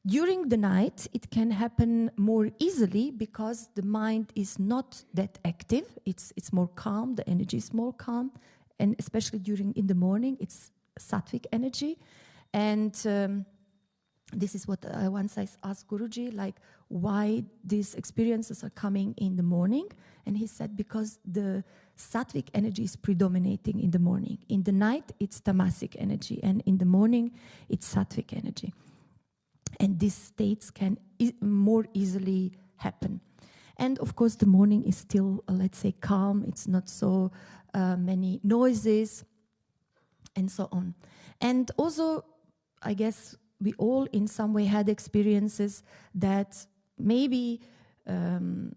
during the night it can happen more easily because the mind is not that active. It's more calm, the energy is more calm, and especially in the morning it's sattvic energy. And this is what once I asked Guruji, like, why these experiences are coming in the morning. And he said, because the sattvic energy is predominating in the morning. In the night, it's tamasic energy. And in the morning, it's sattvic energy. And these states can more easily happen. And of course, the morning is still, let's say, calm. It's not so many noises and so on. And also, I guess, we all in some way had experiences that maybe in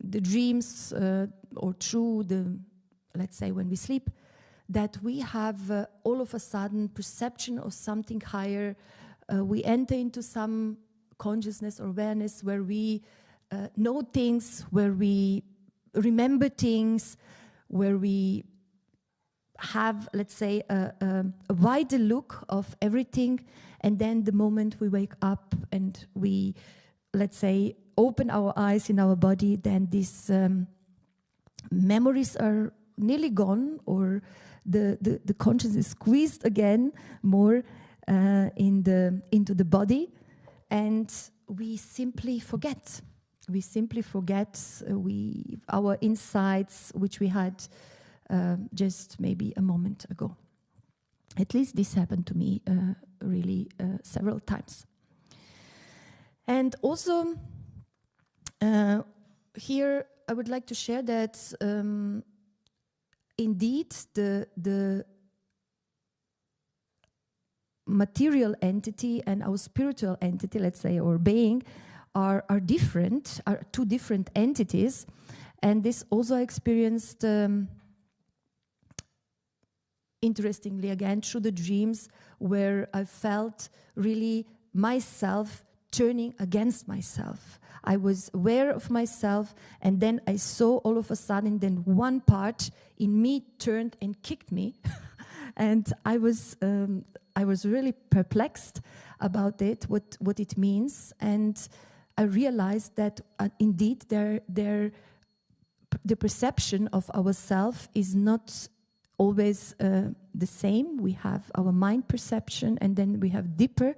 the dreams or through let's say when we sleep, that we have all of a sudden perception of something higher. We enter into some consciousness or awareness where we know things, where we remember things, where we have, let's say, a wider look of everything. And then the moment we wake up and we, let's say, open our eyes in our body, then these memories are nearly gone, or the consciousness is squeezed again more into the body, and we simply forget. We simply forget our insights which we had just maybe a moment ago. At least this happened to me really several times. And also here I would like to share that indeed the material entity and our spiritual entity, let's say, or being, are different, are two different entities. And this also I experienced interestingly again through the dreams, where I felt really myself turning against myself. I was aware of myself, and then I saw all of a sudden then one part in me turned and kicked me. And I was really perplexed about it, what it means. And I realized that indeed the perception of ourself is not always the same. We have our mind perception, and then we have deeper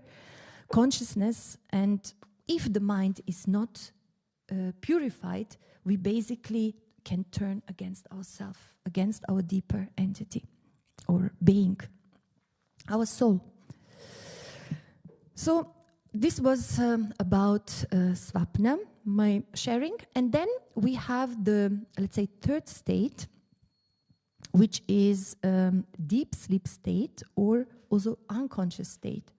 consciousness. And if the mind is not purified, we basically can turn against ourselves, against our deeper entity. or being, our soul. So this was about Swapna, my sharing. And then we have the, let's say, third state, which is deep sleep state or also unconscious state.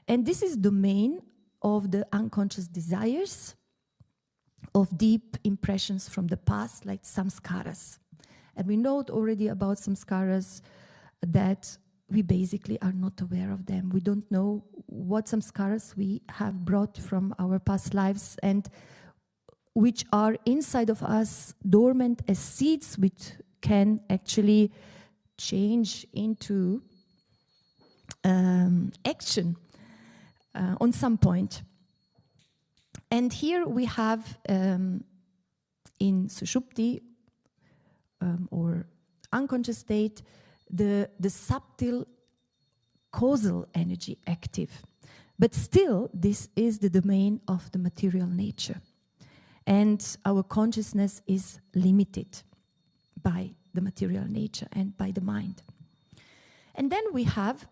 And this is domain of the unconscious desires, of deep impressions from the past, like samskaras. And we know already about samskaras that we basically are not aware of them. We don't know what samskaras we have brought from our past lives and which are inside of us dormant as seeds which can actually change into action on some point. And here we have in Sushupti or unconscious state the subtle causal energy active. But still, this is the domain of the material nature. And our consciousness is limited by the material nature and by the mind. And then we have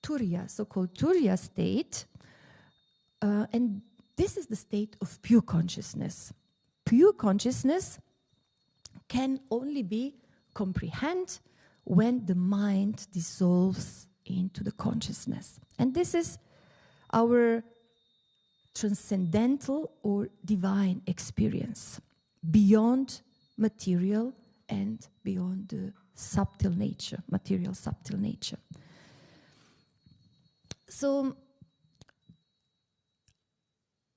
Turiya, so-called Turiya state. And this is the state of pure consciousness. Pure consciousness can only be comprehended when the mind dissolves into the consciousness. And this is our transcendental or divine experience beyond material and beyond the subtle nature, material subtle nature. So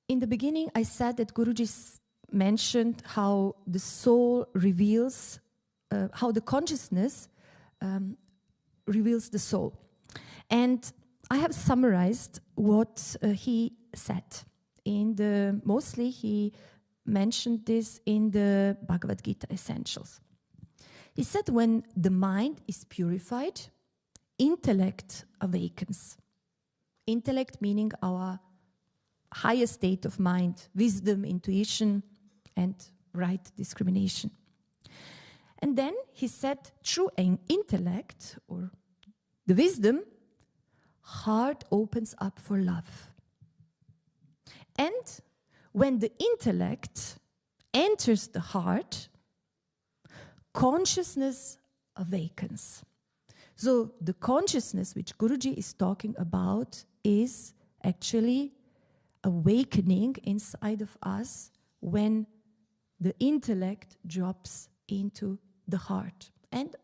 in the beginning I said that Guruji mentioned how the soul reveals, how the consciousness reveals the soul. And I have summarized what he said. Mostly he mentioned this in the Bhagavad Gita Essentials. He said when the mind is purified, intellect awakens. Intellect meaning our higher state of mind, wisdom, intuition, and right discrimination. And then he said, through an intellect, or the wisdom, heart opens up for love. And when the intellect enters the heart, consciousness awakens. So the consciousness which Guruji is talking about is actually awakening inside of us when the intellect drops into the heart. And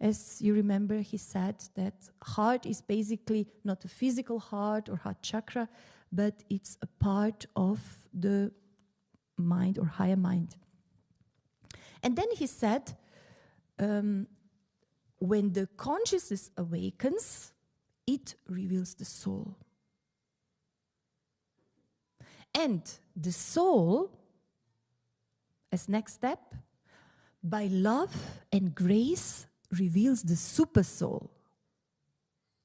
as you remember, he said that heart is basically not a physical heart or heart chakra, but it's a part of the mind or higher mind. And then he said, when the consciousness awakens, it reveals the soul. And the soul, as next step, by love and grace, reveals the super soul,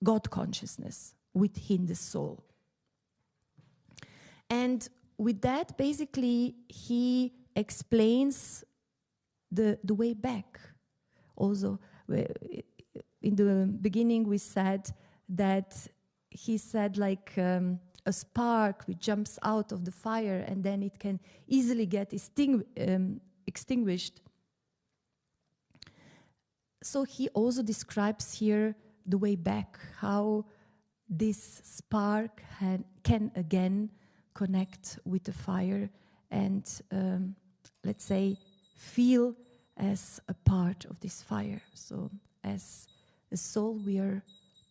God consciousness within the soul. And with that, basically, he explains the way back. Also, in the beginning, we said that he said like a spark which jumps out of the fire and then it can easily get extinguished. So he also describes here the way back, how this spark can again connect with the fire and, let's say, feel as a part of this fire. So as a soul, we are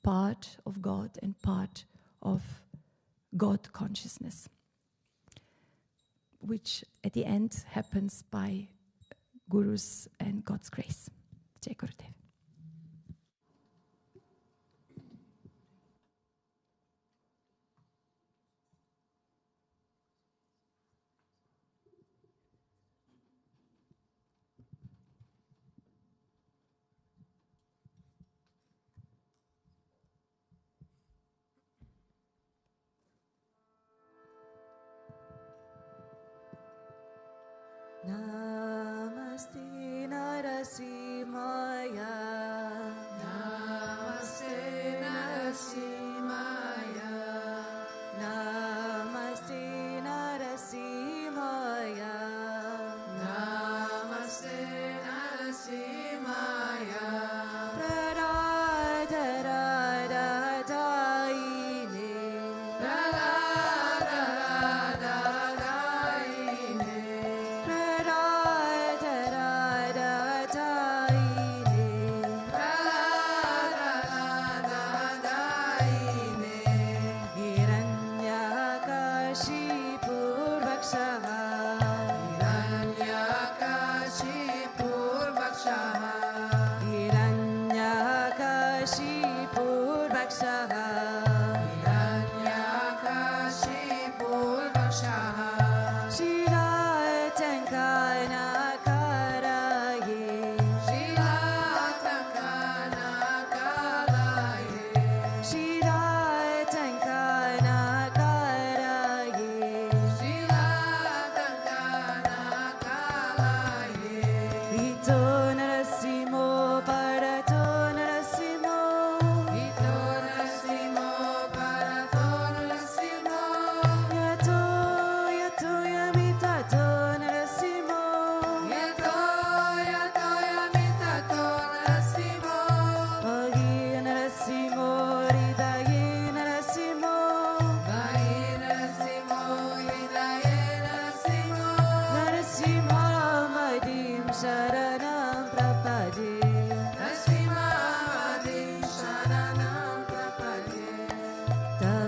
part of God and part of God consciousness, which at the end happens by Gurus and God's grace. Jai Gurudev. Namaste Narasimhaya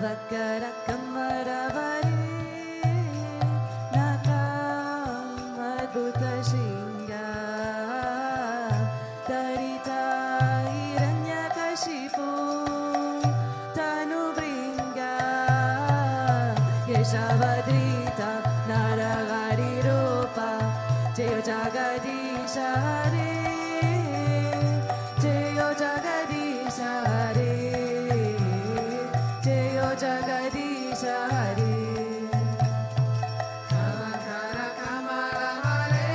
Vakara Kamaravare Nakamadhuta Shinga Tarita Hiranyakashipu Tanubringa Yeshavadrita Naragari Rupa Jayo Jagadisha Hare Jayo Jagadisha Hare Jayo Jagadisha Hare Kavakara Kamaravare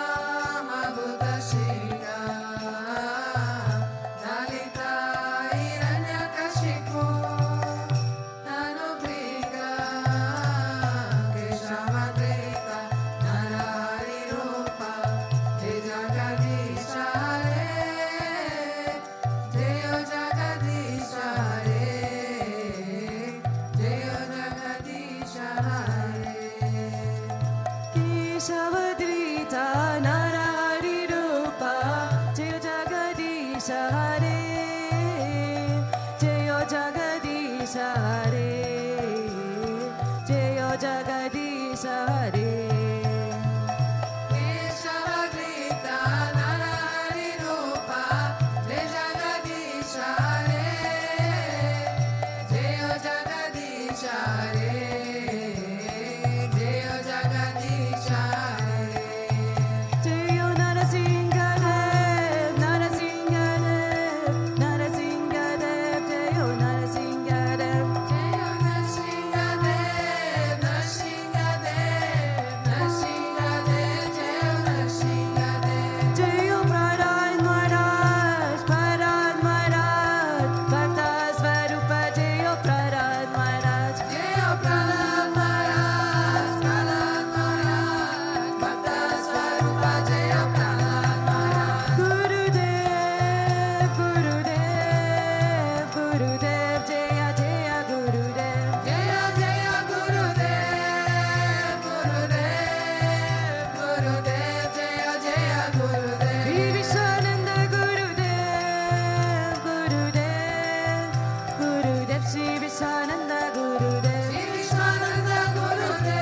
Nakamabhuta Shinga Dalita Hiranyakashipu Tanubringa Keshavadrita Narahari Rupa Jai Jagadisha Hare Jayo Jagadisha Hare Jayo Jagadisha Hare Keshavadrita Narahari Rupa Jayo Jagadisha Hare Jayo Jagadisha Hare Jayo Jagadisha Hare Keshavadrita Narahari Rupa Jai Jagadisha Hare Jayo Jagadisha Hare Jayo Jagadisha Hare Jayo Narasimhadev Narasimhadev Narasimhadev Jayo Narasimhadev Jayo Narasimhadev Narasimhadev Narasimhadev Jayo Narasimhadev Jayo Prahlad Maharaj Prahlad Maharaj Bhakta Svarupa Jayo Prahlad Maharaj Jayo Prahlad Maharaj Prahlad Maharaj Bhakta Svarupa Jayo Prahlad Maharaj Gurudev Gurudev Gurudev Jaya Jaya Gurudev Jaya Jaya Gurudev Gurudev Gurudev Jaya Jaya Gurudev Sri Vishwananda Gurudev Gurudev Gurudev Sri Vishwananda Gurudev Sri Vishwananda Gurudev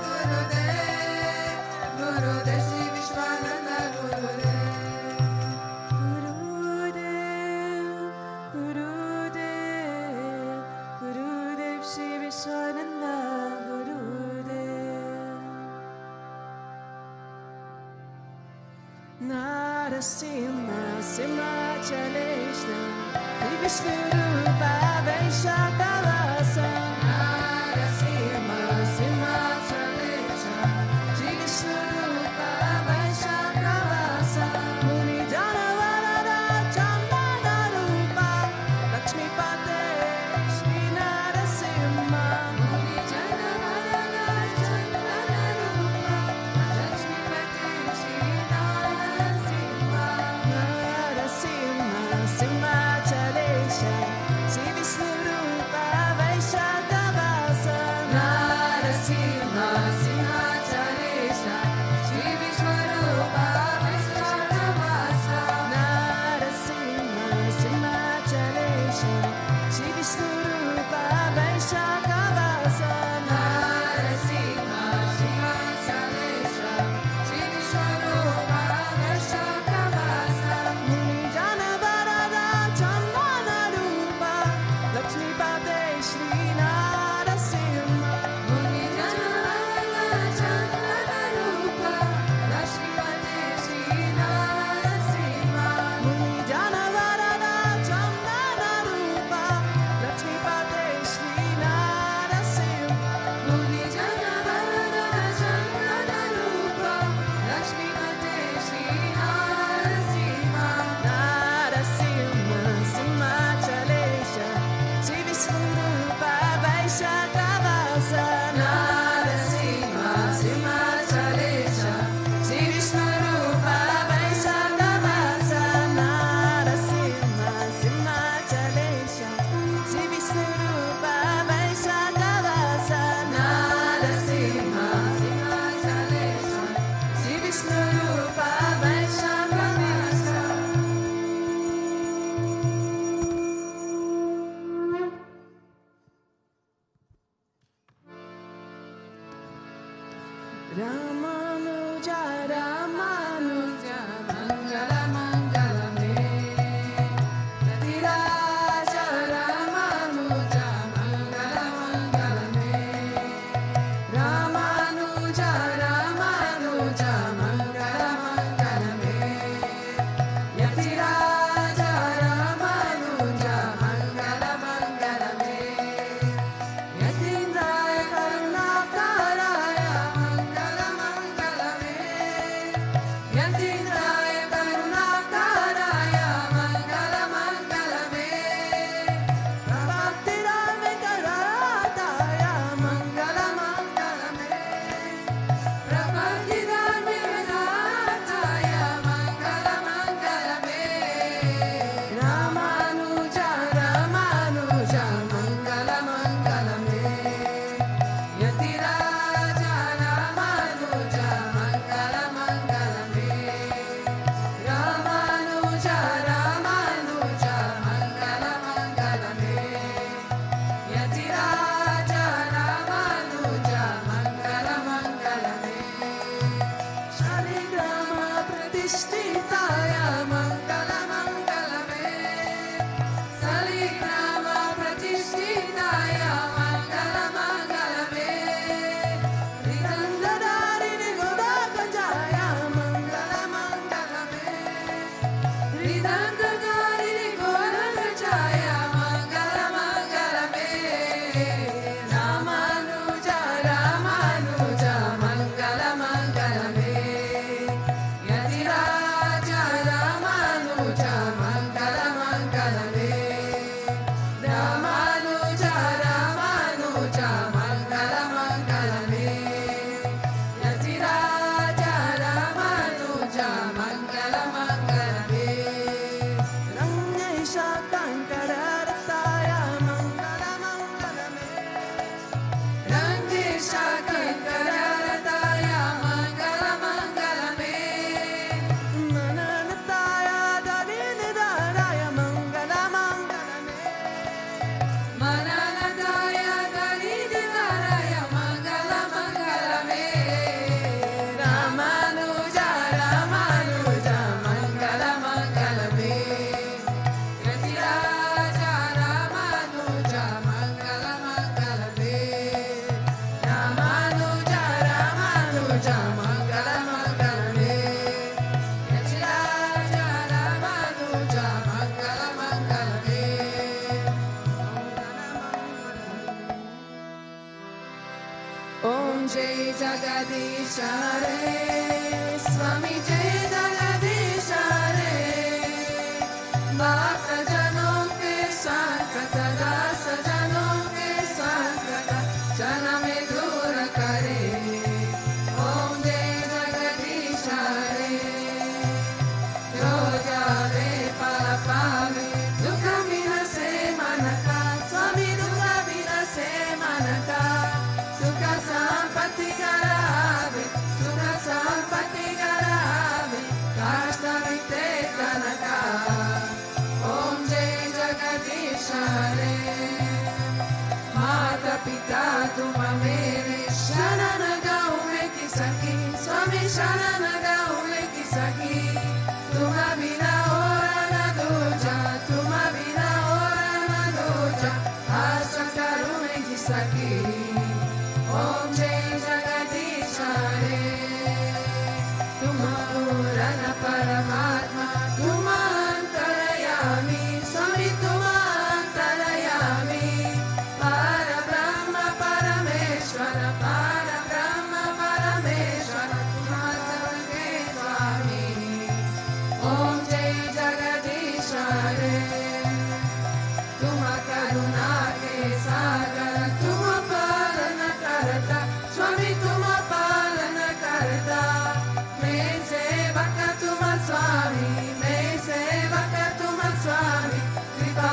Gurudev Gurudev Sri Vishwananda Gurudev Gurudev Gurudev Sri Vishwananda Gurudev Narasimha Simhachaleshna Sri Vishnurupa Vaishakavasa Narasimha Simhachaleshna Sri Vishnurupa Vaishakavasa Muni Janavarada Chandana Rupa Lakshmipate Sri Narasimha Muni Janavarada Chandana Rupa Lakshmipate Sri Narasimha Narasimha Simhachalesha Sri Ramanuja Ramanuja Mangala Mangala Me Yatiraja Ramanuja Mangala Mangala Me Ramanuja Ramanuja Mangala Mangala Me Yatiraja Ramanuja Mangala Mangala Me Yatindraya Karunakaraya Mangala Mangala Me Yatindraya Karunakaraya Mangala Mangala Me Prabhaktirame Karataya Mangala Mangala Me Prabhaktirame Karataya Mangala Mangala Me Ramanuja Ramanuja Mangala Mangala Me Yatiraja Ramanuja Mangala Mangala Me Ramanuja Ramanuja Mangala Mangala Me Yatiraja Ramanuja Mangala Mangala Me Shaligrama Pratishtitaya Mangala Mangala Me Saligrama Pratishtitaya Mangala Mangala Me Ridandadari Godakajaya Mangala Mangala Me Ridandadari Godakajaya Mangala Mangala Me Ramanuja Ramanuja Mangala Mangala Me Yatiraja Ramanuja Mangala Mangala Me Ramanuja Ramanuja Mangala Mangala Me Yatiraja Ramanuja Mangala Mangala Me Ranyesha Kankarataya Mangala Mangala Me Ranyesha Kankarataya Mangala Mangala Me Mananataya Darinidharaya Mangala Mangala Me Mananataya Darinidharaya Mangala Mangala Me Ramanuja Ramanuja Mangala Mangala Me Yatiraja Ramanuja Mangala Mangala Me Ramanuja Ramanuja Mangala Mangala Me Yatiraja Ramanuja Mangala Mangala Me Om Jai Jagadisha Hare Swami Jai Jagadisha Hare Bhakta Janon ke Sankata Dasa Janon ke Sankata Jana me dura kare Om Jai Jagadisha Hare Jo jave pala pave Dukha vina se manaka Swami dukha vina se manaka Sukha sampatti karave Sukha sampatti karave Kashta vite tanaka Om Jai Jagadisha Hare Mata Pita Tuma Mere Sharana Gaume Ki Saki Swami Sharana Gaume Ki Saki Tuma Bina Ora Na Duja Tuma Bina Ora Na Duja Asa Karume Ki Saki Om Jai Jagadisha Hare Tuma Purana Paramatma Tuma Antarayami Swami Tuma Antarayami Para Brahma Parameshwara Para Brahma Parameshwara Tuma Sarve Swami Om Jai Jagadisha Hare Tuma Karuna Ke Sagar Tuma Palana Karata Swami Tuma Palana Karata Main Sevaka Tuma Swami Main Sevaka Tuma Swami Kripa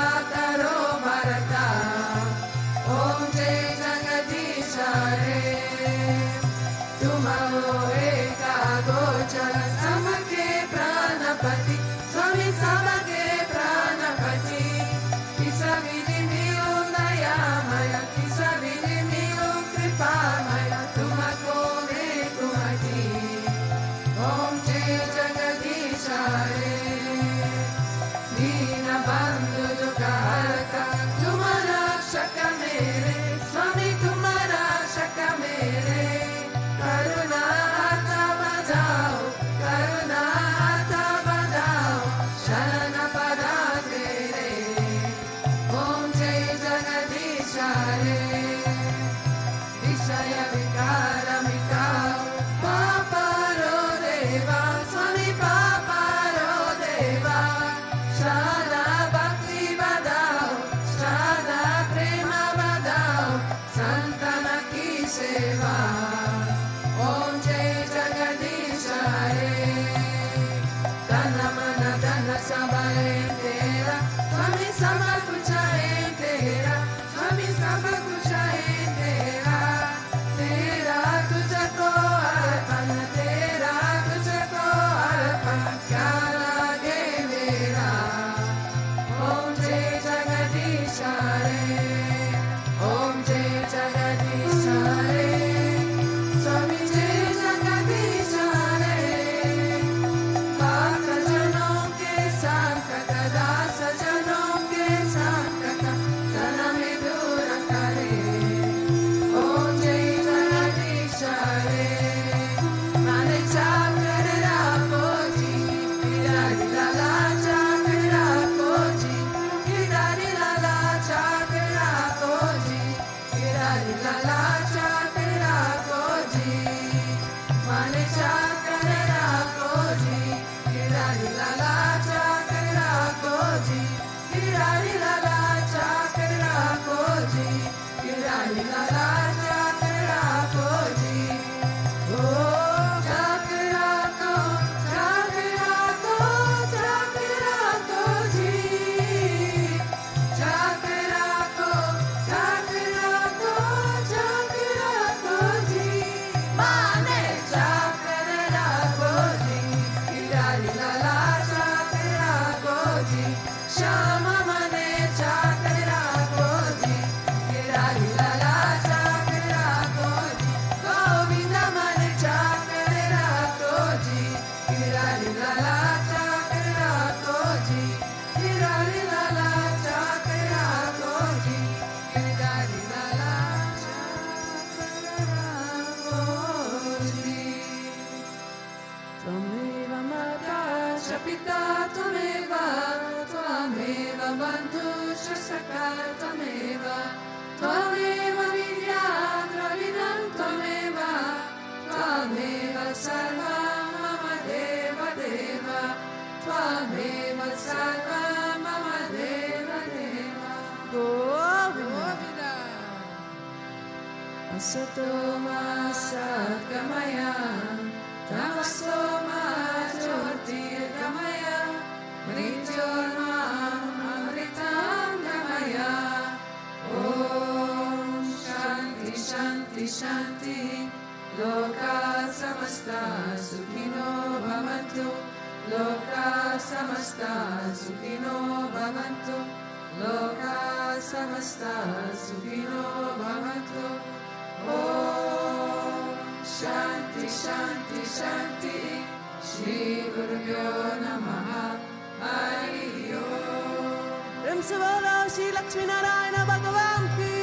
Sri Lakshmi Narayana Bhagavan ki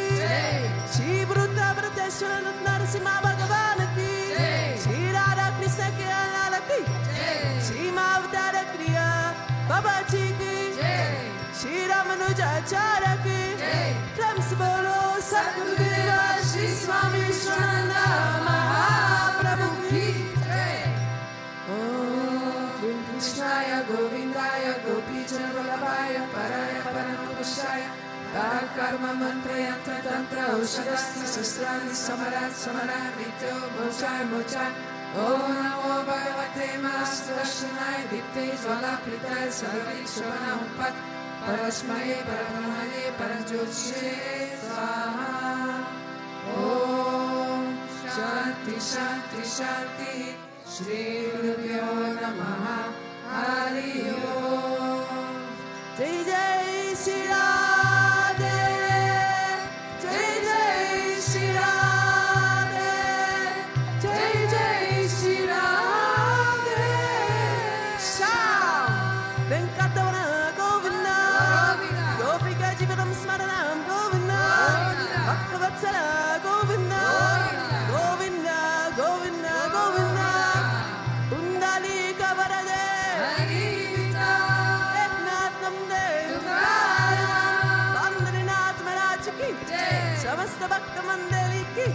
Sri Bhutabhrteshwarnath Mandir ki Sri Radha Krishna ki Lala ki Sri Mahavtara Kriya Babaji ki Sri Ramanujacharya ki Ramsa Bolo Satgurudeva Sri Swami Vishwananda Mahaprabhu ki Om Krishnaya Govindaya Gopijana Vallabhaya Paraya Parampurusaya Karma Mantra Yantra Tantra Ushadastra Sastrani Samarat Samarat Nityo Mochai Mochai Om Namo Bhagavate Master Darshanaya Dipte Jvala Pritai Sarvik Shavana Umpat Parasmaye Parabrahmane Paranjyotshe Swaha Om Shanti Shanti Shanti Shri Gurubhyo Namaha Hari Om Jai Jai Shri Radhe Jai Jai Shri Radhe Jai Jai Shri Radhe Sham Venkatavana Govinda Gopika Jivanam Smaranam Govinda Bhaktavatsala Govinda Govinda Govinda Govinda Pundalika Varade Eknath Namde Bandrinath Maharaj ki Samasta Bhakta Mandali ki